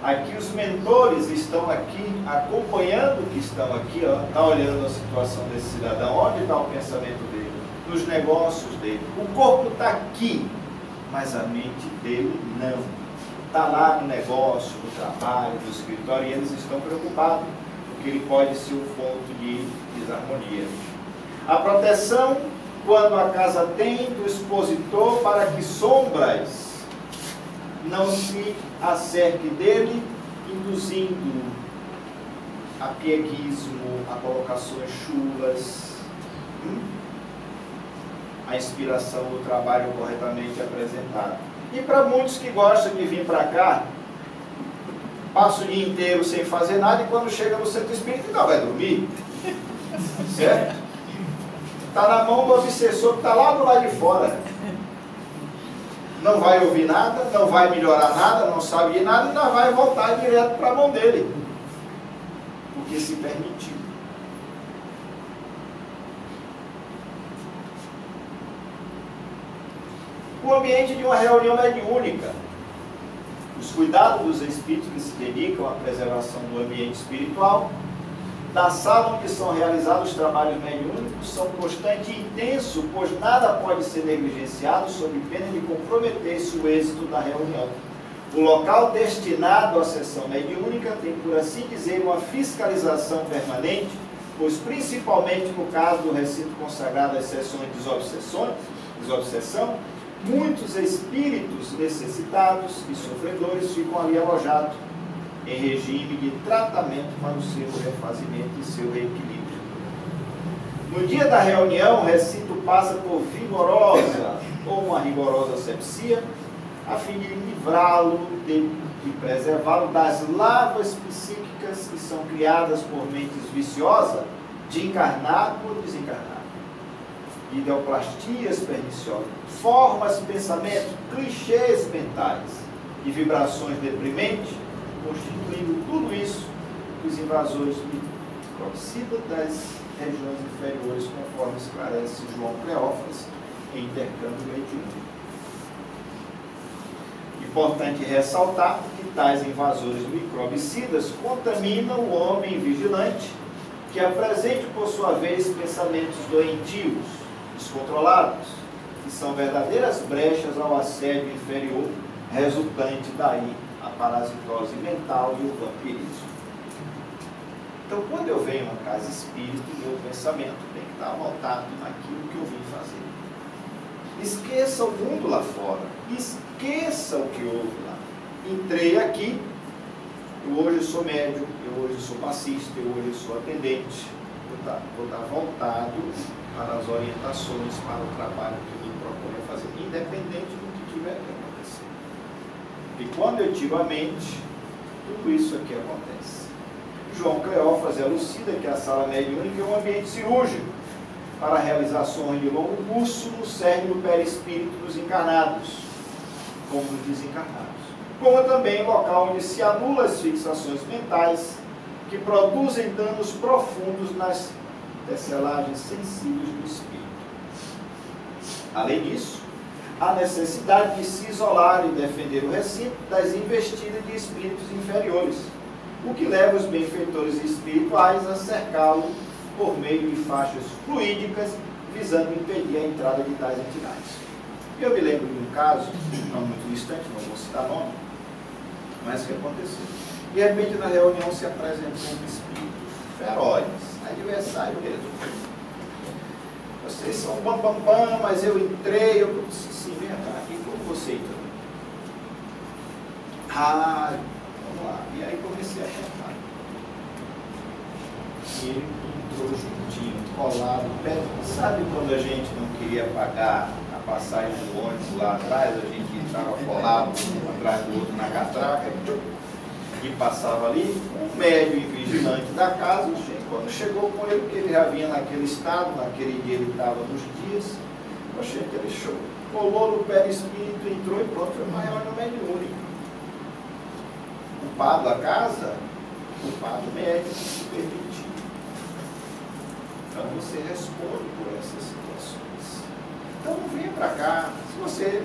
Aqui os mentores estão aqui, acompanhando que estão aqui, está olhando a situação desse cidadão, onde está o pensamento dele, nos negócios dele. O corpo está aqui, mas a mente dele não. Está lá no negócio, no trabalho, no escritório, e eles estão preocupados, porque ele pode ser um ponto de desarmonia. A proteção, quando a casa tem do expositor, para que sombras não se acerque dele, induzindo a pieguismo, a colocações chulas, a inspiração do trabalho corretamente apresentado. E para muitos que gostam de vir para cá, passa o dia inteiro sem fazer nada e quando chega no centro espírita não vai dormir. Certo? Está na mão do obsessor que está lá do lado de fora. Não vai ouvir nada, não vai melhorar nada, não sabe de nada e não vai voltar direto para a mão dele. Porque se permitiu. O ambiente de uma reunião mediúnica. Os cuidados dos espíritos que se dedicam à preservação do ambiente espiritual, da sala onde são realizados os trabalhos mediúnicos, são constantes e intensos, pois nada pode ser negligenciado sob pena de comprometer-se o êxito da reunião. O local destinado à sessão mediúnica tem, por assim dizer, uma fiscalização permanente, pois principalmente no caso do recinto consagrado às sessões de desobsessão, muitos espíritos necessitados e sofredores ficam ali alojados em regime de tratamento para o seu refazimento e seu reequilíbrio. No dia da reunião, o recinto passa por vigorosa ou uma rigorosa asepsia, a fim de livrá-lo, de preservá-lo das lavas psíquicas que são criadas por mentes viciosas, de encarnado ou desencarnado. Ideoplastias perniciosas, formas, pensamentos, clichês mentais e vibrações deprimentes, constituindo tudo isso os invasores microbicidas das regiões inferiores, conforme esclarece João Cleófas em Intercâmbio Mediúnico. Importante ressaltar que tais invasores microbicidas contaminam o homem vigilante, que apresente, por sua vez, pensamentos doentios, descontrolados, que são verdadeiras brechas ao assédio inferior, resultante daí a parasitose mental e o vampirismo. Então, quando eu venho a uma casa espírita, meu pensamento tem que estar voltado naquilo que eu vim fazer. Esqueça o mundo lá fora, esqueça o que houve lá. Entrei aqui, eu hoje sou médium, eu hoje sou passista, eu hoje sou atendente, vou estar voltado para as orientações, para o trabalho que eu me proponho fazer, independente do que tiver que acontecer. E quando eu tiro a mente, tudo isso aqui acontece. João Cleófas elucida que a sala mediúnica é um ambiente cirúrgico para realizações de longo curso no cerne do perispírito dos encarnados, como dos desencarnados. Como também local onde se anulam as fixações mentais que produzem danos profundos nas tecelagens sensíveis do espírito. Além disso, há necessidade de se isolar e defender o recinto das investidas de espíritos inferiores, o que leva os benfeitores espirituais a cercá-lo por meio de faixas fluídicas, visando impedir a entrada de tais entidades. Eu me lembro de um caso, não muito distante, não vou citar nome, mas que aconteceu. De repente, na reunião, se apresentou um espírito feroz, adversário mesmo. Vocês são bam, bam, bam, mas eu entrei, eu disse assim, vem cá, aqui como você entrou? Ah, vamos lá. E aí comecei a cantar. E ele entrou juntinho, colado, perto. Sabe quando a gente não queria pagar a passagem do ônibus lá atrás, a gente estava colado um atrás do outro na catraca e passava ali? Um médium e vigilante da casa, quando chegou com ele, porque ele já vinha naquele estado, naquele dia ele estava nos dias, ele colou no perispírito, entrou e pronto, foi uma reunião mediúnica. Culpado a casa, culpado médico, se permitiu. Então você responde por essas situações. Então não venha para cá. Se você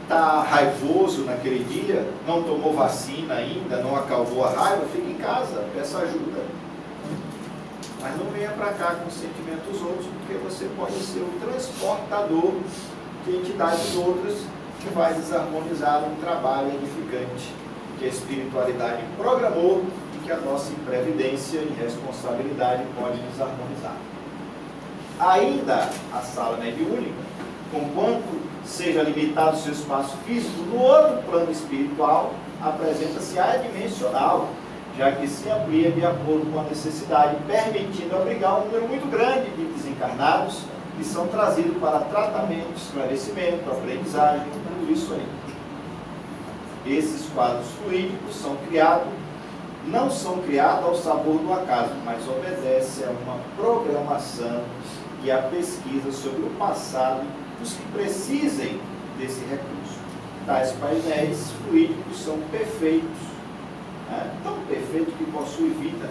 está raivoso naquele dia, não tomou vacina ainda, não acalmou a raiva, fique em casa, peça ajuda. Mas não venha para cá com sentimentos outros, porque você pode ser o transportador de entidades outras que vai desarmonizar um trabalho edificante que a espiritualidade programou e que a nossa imprevidência e responsabilidade pode desarmonizar. Ainda a sala mediúnica, conquanto seja limitado o seu espaço físico, no outro plano espiritual apresenta-se adimensional, já que se amplia de acordo com a necessidade, permitindo abrigar um número muito grande de desencarnados que são trazidos para tratamento, esclarecimento, aprendizagem, tudo isso aí. Esses quadros fluídicos não são criados ao sabor do acaso, mas obedecem a uma programação e a pesquisa sobre o passado dos que precisem desse recurso. Tais painéis fluídicos são perfeitos, tão perfeitos que possuem vida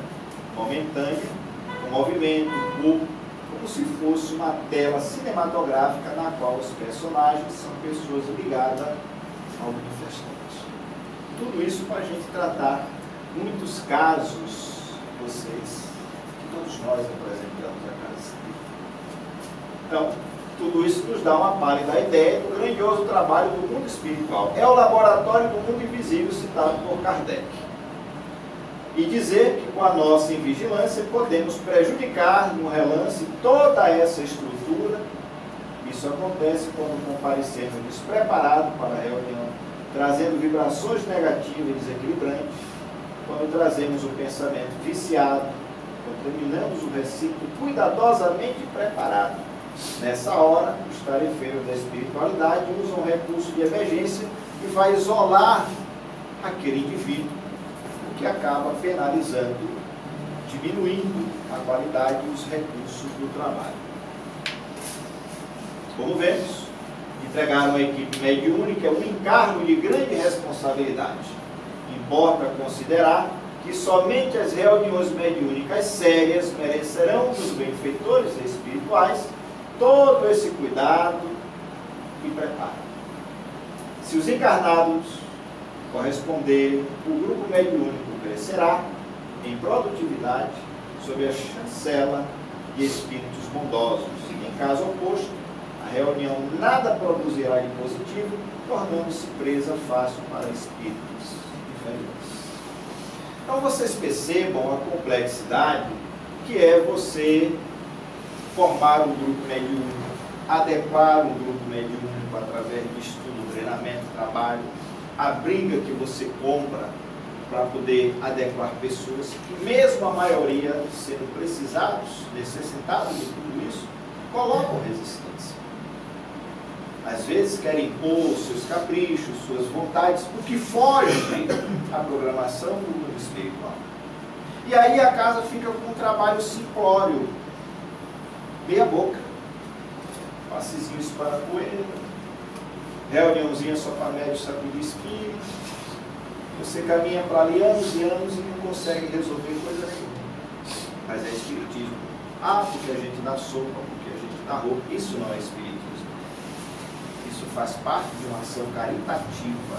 momentânea, com movimento, corpo, como se fosse uma tela cinematográfica na qual os personagens são pessoas ligadas ao manifestante. Tudo isso para a gente tratar muitos casos, vocês, que todos nós apresentamos a casa espírita. Então, tudo isso nos dá uma pálida ideia do grandioso trabalho do mundo espiritual. É o laboratório do mundo invisível citado por Kardec. E dizer que com a nossa invigilância podemos prejudicar no relance toda essa estrutura. Isso acontece quando comparecemos despreparados para a reunião, trazendo vibrações negativas e desequilibrantes, quando trazemos o pensamento viciado, Então, terminamos o versículo cuidadosamente preparado. Nessa hora, os tarefeiros da espiritualidade usam um recurso de emergência que vai isolar aquele indivíduo, o que acaba penalizando, diminuindo a qualidade e os recursos do trabalho. Como vemos, entregar uma equipe mediúnica é um encargo de grande responsabilidade. Importa considerar que somente as reuniões mediúnicas sérias merecerão dos benfeitores espirituais todo esse cuidado e preparo. Se os encarnados corresponderem, o grupo mediúnico crescerá em produtividade sob a chancela de espíritos bondosos. Em caso oposto, a reunião nada produzirá de positivo, tornando-se presa fácil para espíritos diferentes. Então vocês percebam a complexidade que é você formar um grupo mediúnico, adequar um grupo mediúnico através de estudo, treinamento, trabalho, a briga que você compra para poder adequar pessoas que, mesmo a maioria sendo precisados, necessitados de tudo isso, colocam resistência. Às vezes querem impor seus caprichos, suas vontades, o que foge à programação do mundo espiritual. E aí a casa fica com um trabalho simplório, meia boca, passezinhos para a poeira, reuniãozinha só para médio sacudir espírito. Você caminha para ali anos e anos e não consegue resolver coisa nenhuma. Mas é espiritismo. Ah, porque a gente dá sopa, porque a gente dá roupa. Isso não é espiritismo. Isso faz parte de uma ação caritativa.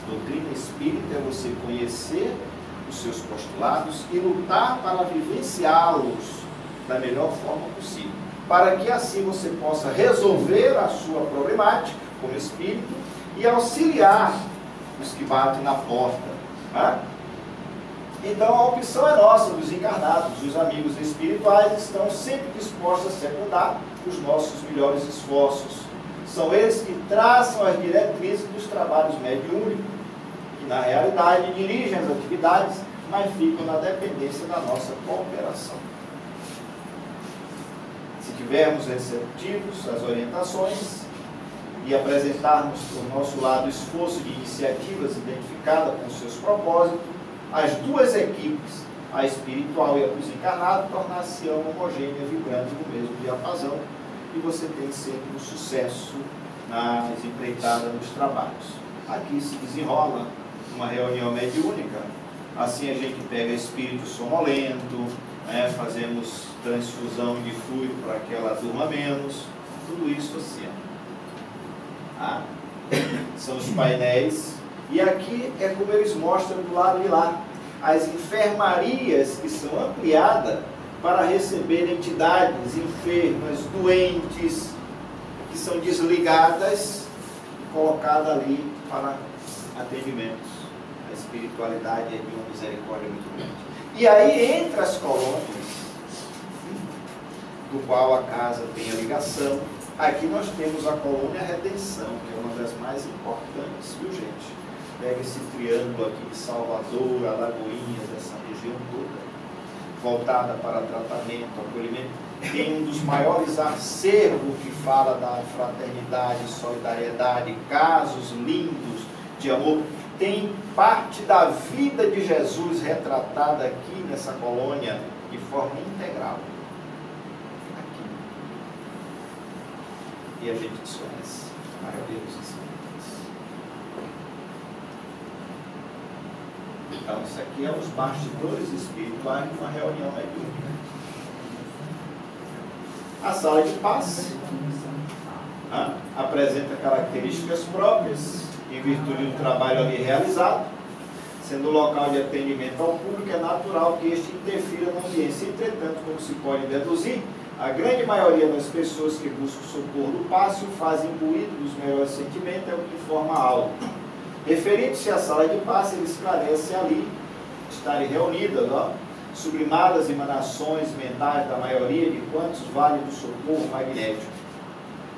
Doutrina espírita é você conhecer os seus postulados e lutar para vivenciá-los da melhor forma possível, para que assim você possa resolver a sua problemática como espírito e auxiliar os que batem na porta. Né? Então a opção é nossa, dos encarnados. Os amigos espirituais estão sempre dispostos a secundar os nossos melhores esforços. São eles que traçam as diretrizes dos trabalhos mediúnicos, que na realidade dirigem as atividades, mas ficam na dependência da nossa cooperação. Se tivermos receptivos às orientações e apresentarmos por nosso lado esforço de iniciativas identificadas com seus propósitos, as duas equipes, a espiritual e a dos encarnados, tornar-se-ão homogêneas, vibrando no mesmo diapasão, e você tem sempre um sucesso nas empreitadas dos trabalhos. Aqui se desenrola uma reunião mediúnica, assim a gente pega espírito sonolento, fazemos transfusão de fluido para que ela durma menos, tudo isso assim. São os painéis, e aqui é como eles mostram do lado de lá, as enfermarias que são ampliadas para receber entidades enfermas, doentes, que são desligadas e colocadas ali para atendimentos. A espiritualidade é de uma misericórdia muito grande. E aí, entre as colônias, do qual a casa tem a ligação, aqui nós temos a colônia Redenção, que é uma das mais importantes, viu gente? Pega esse triângulo aqui de Salvador, Alagoinhas, essa região toda, voltada para tratamento, acolhimento, tem um dos maiores acervos que fala da fraternidade, solidariedade, casos lindos de amor. Tem parte da vida de Jesus retratada aqui nessa colônia de forma integral. Aqui. E a gente desconhece. Maravilha dos ensinamentos. Então, isso aqui é os bastidores espirituais de uma reunião mediúnica. A sala de paz apresenta características próprias em virtude do trabalho ali realizado. Sendo local de atendimento ao público, é natural que este interfira na audiência. Entretanto, como se pode deduzir, a grande maioria das pessoas que buscam o socorro do passe o fazem imbuído dos melhores sentimentos, é o que forma algo. Referindo-se à sala de passe, ele esclarece ali estarem reunidas, sublimadas emanações mentais da maioria de quantos vale do socorro magnético.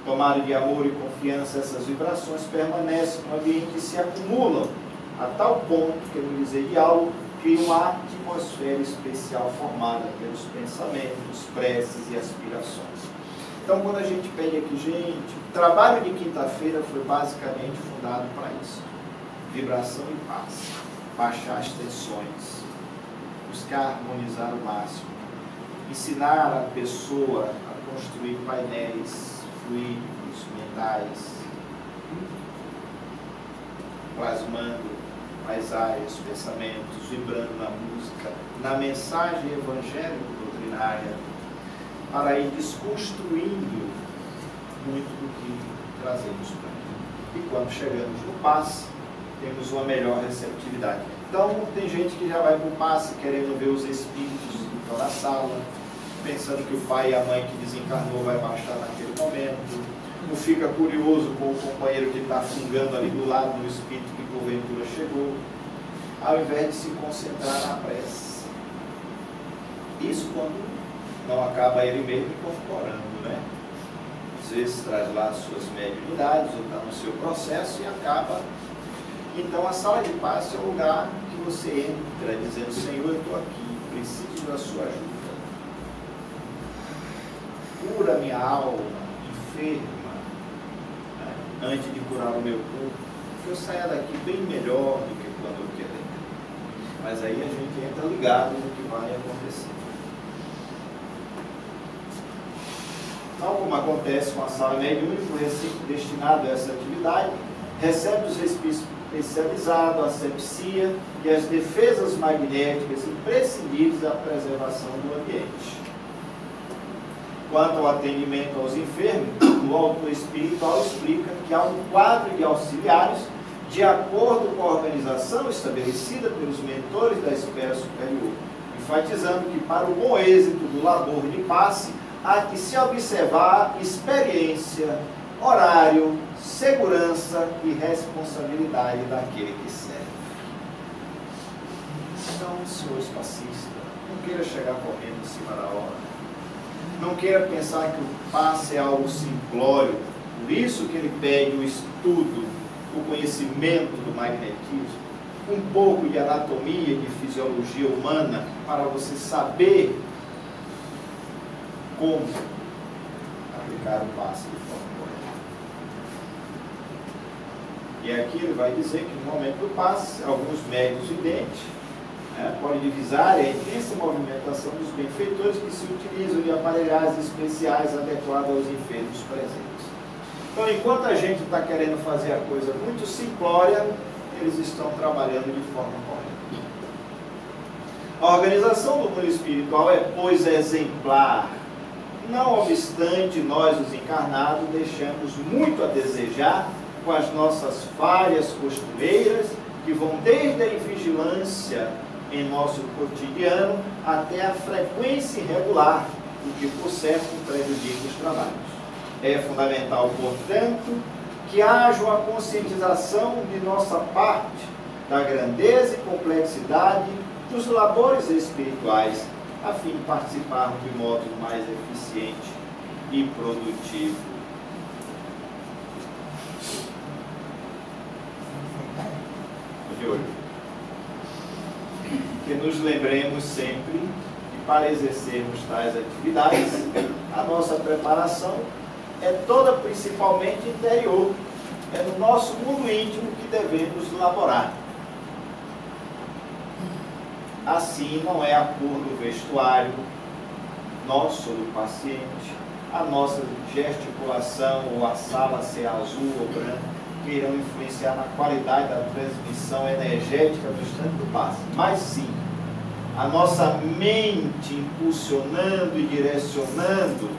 Tomado de amor e confiança, essas vibrações permanecem no ambiente e se acumulam a tal ponto, quero dizer, de algo cria uma atmosfera especial formada pelos pensamentos, preces e aspirações. Então, quando a gente pede aqui, gente, o trabalho de quinta-feira foi basicamente fundado para isso. Vibração e paz. Baixar as tensões. Buscar harmonizar o máximo. Ensinar a pessoa a construir painéis fluídicos, mentais, plasmando paisagens, pensamentos, vibrando na música, na mensagem evangélico-doutrinária, para ir desconstruindo muito do que trazemos para mim. E quando chegamos no passe, temos uma melhor receptividade. Então, tem gente que já vai para o passe querendo ver os espíritos que estão na sala, pensando que o pai e a mãe que desencarnou vai baixar naquele momento, ou fica curioso com o companheiro que está fungando ali do lado do espírito que porventura chegou, ao invés de se concentrar na prece. Isso quando não acaba ele mesmo incorporando, né? Às vezes traz lá as suas mediunidades, ou está no seu processo e acaba. Então a sala de passe é o lugar que você entra dizendo: Senhor, eu estou aqui, preciso da sua ajuda. Cura minha alma enferma, né? Antes de curar o meu corpo, que eu saia daqui bem melhor do que quando eu quero. Mas aí a gente entra ligado no que vai acontecer. Tal como acontece com a sala mediúnica, o recinto destinado a essa atividade recebe os respícios especializados, a asepsia e as defesas magnéticas imprescindíveis à preservação do ambiente. Quanto ao atendimento aos enfermos, o autor espiritual explica que há um quadro de auxiliares de acordo com a organização estabelecida pelos mentores da esfera superior, enfatizando que para o bom êxito do labor de passe há que se observar experiência, horário, segurança e responsabilidade daquele que serve. Então, senhores passistas, não queira chegar correndo em cima da hora. Não queira pensar que o passe é algo simplório. Por isso que ele pede o estudo, o conhecimento do magnetismo, um pouco de anatomia, de fisiologia humana, para você saber como aplicar o passe de forma correta. E aqui ele vai dizer que no momento do passe, alguns médiuns videntes podem divisar a intensa movimentação dos benfeitores que se utilizam de aparelhagens especiais adequadas aos enfermos presentes. Então, enquanto a gente está querendo fazer a coisa muito simplória, eles estão trabalhando de forma correta. A organização do mundo espiritual é, pois, exemplar. Não obstante, nós, os encarnados, deixamos muito a desejar com as nossas falhas costureiras, que vão desde a invigilância em nosso cotidiano até a frequência irregular, o que, por certo, prejudica os trabalhos. É fundamental, portanto, que haja uma conscientização de nossa parte da grandeza e complexidade dos labores espirituais, a fim de participarmos de modo mais eficiente e produtivo. De olho. Que nos lembremos sempre que para exercermos tais atividades, a nossa preparação é toda principalmente interior. É no nosso mundo íntimo que devemos laborar. Assim, não é a cor do vestuário nosso ou do paciente, a nossa gesticulação ou a sala ser azul ou branca, que irão influenciar na qualidade da transmissão energética do instante do passe. Mas sim, a nossa mente impulsionando e direcionando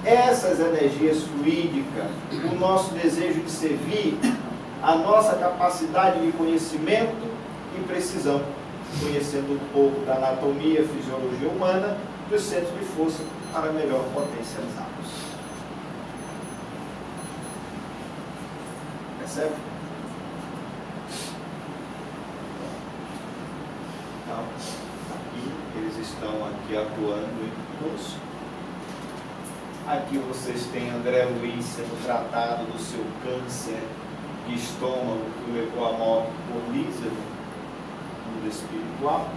essas energias fluídicas, o nosso desejo de servir, a nossa capacidade de conhecimento e precisão, conhecendo um pouco da anatomia, fisiologia humana, dos centros de força para melhor potencializá-los. Percebe? Então, aqui eles estão aqui atuando conosco. Aqui vocês têm André Luiz sendo tratado do seu câncer de estômago que o levou à morte por Lisa, no mundo espiritual.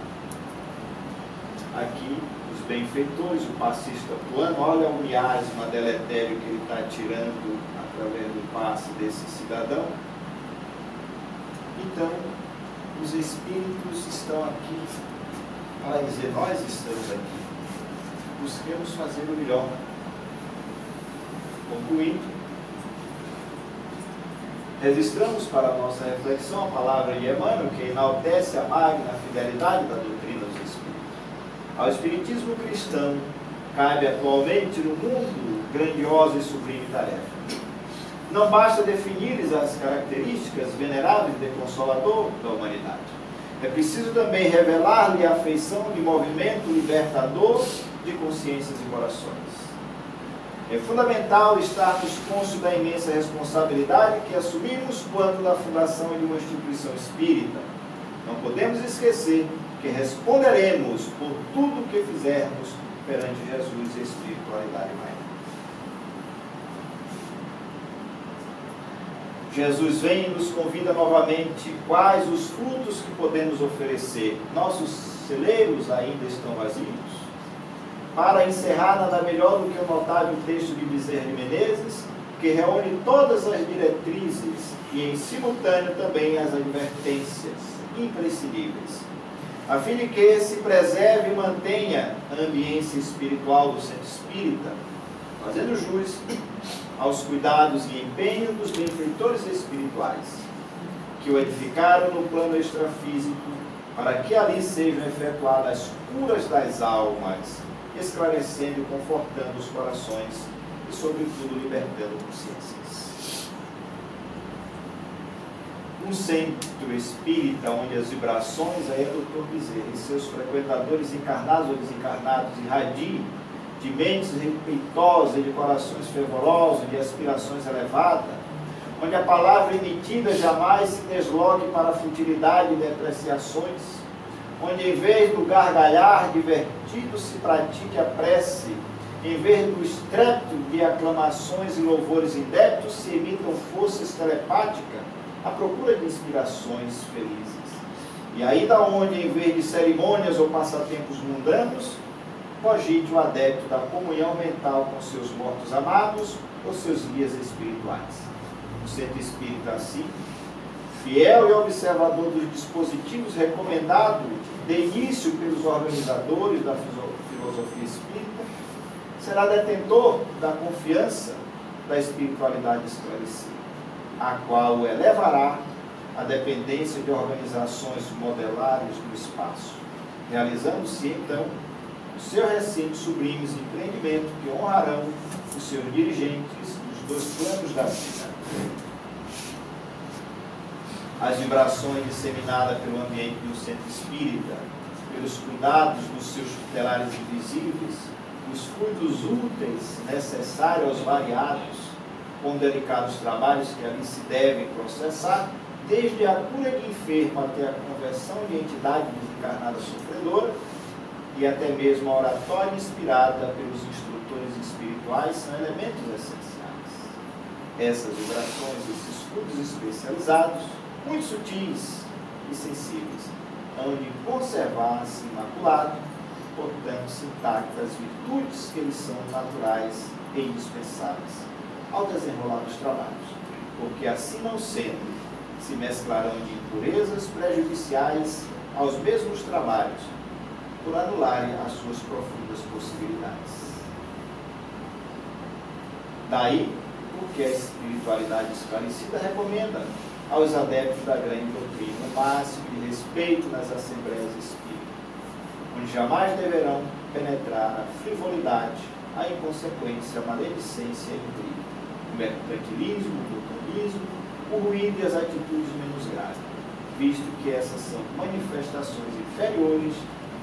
aqui os benfeitores, o passista plano, olha o miasma deletério que ele está tirando através do passe desse cidadão. Então, os espíritos estão aqui para dizer, nós estamos aqui, busquemos fazer o melhor. Concluindo, registramos para a nossa reflexão a palavra de Emmanuel, que enaltece a magna fidelidade da doutrina dos Espíritos. Ao Espiritismo cristão, cabe atualmente no mundo grandiosa e sublime tarefa. Não basta definir-lhes as características veneráveis de consolador da humanidade. É preciso também revelar-lhe a afeição de movimento libertador de consciências e corações. É fundamental estarmos conscientes da imensa responsabilidade que assumimos quando da fundação de uma instituição espírita. Não podemos esquecer que responderemos por tudo o que fizermos perante Jesus e a espiritualidade maior. Jesus vem e nos convida novamente. Quais os frutos que podemos oferecer? Nossos celeiros ainda estão vazios? Para encerrar, nada melhor do que o notável texto de Bezerra de Menezes, que reúne todas as diretrizes e, em simultâneo, também as advertências imprescindíveis, a fim de que se preserve e mantenha a ambiência espiritual do centro espírita, fazendo jus aos cuidados e empenho dos benfeitores espirituais, que o edificaram no plano extrafísico, para que ali sejam efetuadas as curas das almas, esclarecendo e confortando os corações e, sobretudo, libertando consciências. Um centro espírita onde as vibrações, aí é Dr. Bezerra e seus frequentadores encarnados ou desencarnados irradiem de mentes respeitosas, de corações fervorosos, de aspirações elevadas, onde a palavra emitida jamais se desloque para a futilidade e depreciações, onde em vez do gargalhar divertido se pratique a prece, em vez do estrépito de aclamações e louvores indébitos se emitam forças telepáticas à procura de inspirações felizes. E ainda onde, em vez de cerimônias ou passatempos mundanos, cogite o adepto da comunhão mental com seus mortos amados ou seus guias espirituais. O centro espírita, assim, fiel e observador dos dispositivos recomendados de início pelos organizadores da filosofia espírita, será detentor da confiança da espiritualidade esclarecida, a qual o elevará à dependência de organizações modelares do espaço, realizando-se então os seus recintos sublimes de empreendimento que honrarão os seus dirigentes nos dois planos da vida. As vibrações disseminadas pelo ambiente do centro espírita, pelos cuidados dos seus tutelares invisíveis, os fluidos úteis necessários aos variados, com delicados trabalhos que ali se devem processar, desde a cura de enfermo até a conversão de entidade desencarnada sofredora, e até mesmo a oratória inspirada pelos instrutores espirituais, são elementos essenciais. Essas vibrações, esses fluidos especializados, muito sutis e sensíveis, hão de conservar-se imaculado, portanto-se intactas as virtudes que eles são naturais e indispensáveis ao desenrolar dos trabalhos, porque assim não sendo, se mesclarão de impurezas prejudiciais aos mesmos trabalhos, por anularem as suas profundas possibilidades. Daí, porque a espiritualidade esclarecida recomenda aos adeptos da grande doutrina o máximo de respeito nas assembleias espíritas, onde jamais deverão penetrar a frivolidade, a inconsequência, a maledicência e o intriga, o mercantilismo, o oportunismo, o ruído e as atitudes menos graves, visto que essas são manifestações inferiores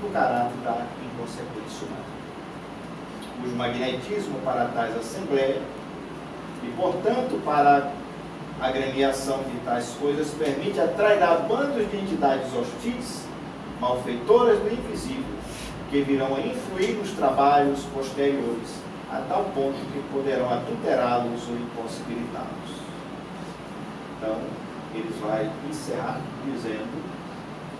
do caráter da inconsequência humana, cujo magnetismo para tais assembleias e, portanto, para a agremiação de tais coisas permite atrair a bandos de entidades hostis, malfeitoras do invisível, que virão a influir nos trabalhos posteriores, a tal ponto que poderão adulterá-los ou impossibilitá-los. Então, eles vai encerrar dizendo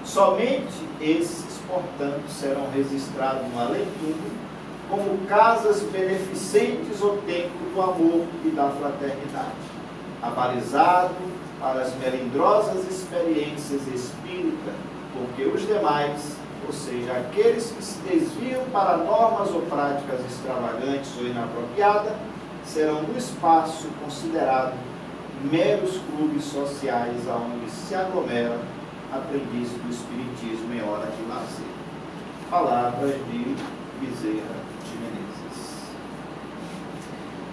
Somente esses, portanto, serão registrados no além-túmulo como casas beneficentes ao templo do amor e da fraternidade, abalizado para as melindrosas experiências espíritas, porque os demais, ou seja, aqueles que se desviam para normas ou práticas extravagantes ou inapropriadas, serão no espaço considerado meros clubes sociais onde se aglomeram aprendizes do Espiritismo em hora de lazer. Palavras de Bezerra de Menezes.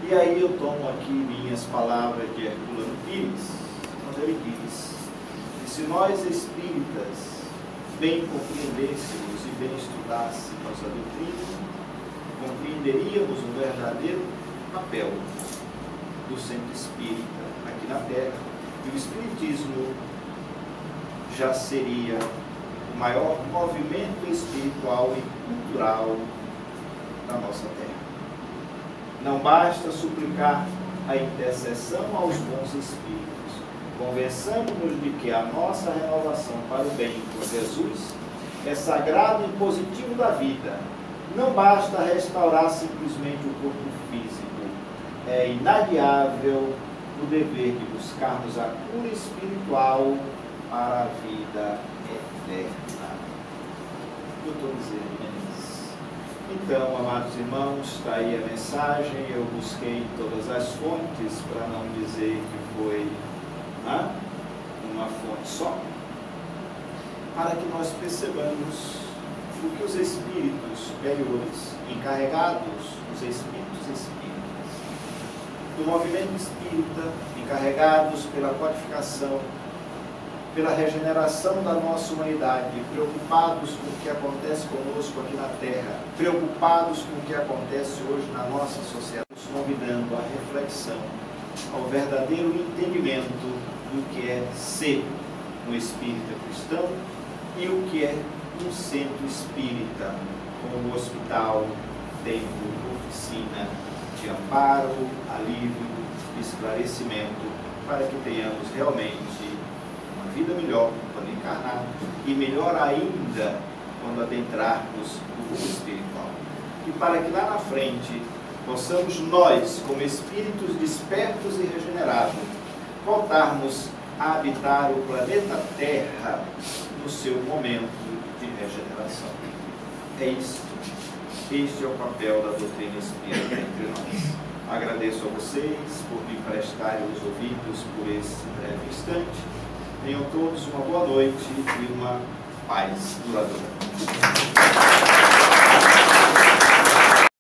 E aí eu tomo aqui minhas palavras de Herculano Pires, quando ele diz que se nós espíritas bem compreendêssemos e bem estudássemos a doutrina, compreenderíamos o verdadeiro papel do centro espírita aqui na Terra, e o Espiritismo já seria o maior movimento espiritual e cultural da nossa Terra. Não basta suplicar a intercessão aos bons espíritos. Convençamos-nos de que a nossa renovação para o bem por Jesus é sagrado e positivo da vida. Não basta restaurar simplesmente o corpo físico. É inadiável o dever de buscarmos a cura espiritual para a vida eterna. Doutor Bezerra de Menezes. Então, amados irmãos, está aí a mensagem. Eu busquei todas as fontes, para não dizer que foi uma fonte só, para que nós percebamos o que os espíritos superiores, encarregados, os espíritos espíritas, do movimento espírita, encarregados pela codificação, pela regeneração da nossa humanidade, preocupados com o que acontece conosco aqui na Terra, preocupados com o que acontece hoje na nossa sociedade, nos convidando à reflexão, ao verdadeiro entendimento do que é ser um espírita cristão e o que é um centro espírita, como hospital, templo, oficina de amparo, alívio, esclarecimento, para que tenhamos realmente uma vida melhor quando encarnar e melhor ainda quando adentrarmos no mundo espiritual. E para que lá na frente possamos nós, como espíritos despertos e regenerados, voltarmos a habitar o planeta Terra no seu momento de regeneração. É isto. Este é o papel da doutrina espírita entre nós. Agradeço a vocês por me prestarem os ouvidos por esse breve instante. Tenham todos uma boa noite e uma paz duradoura.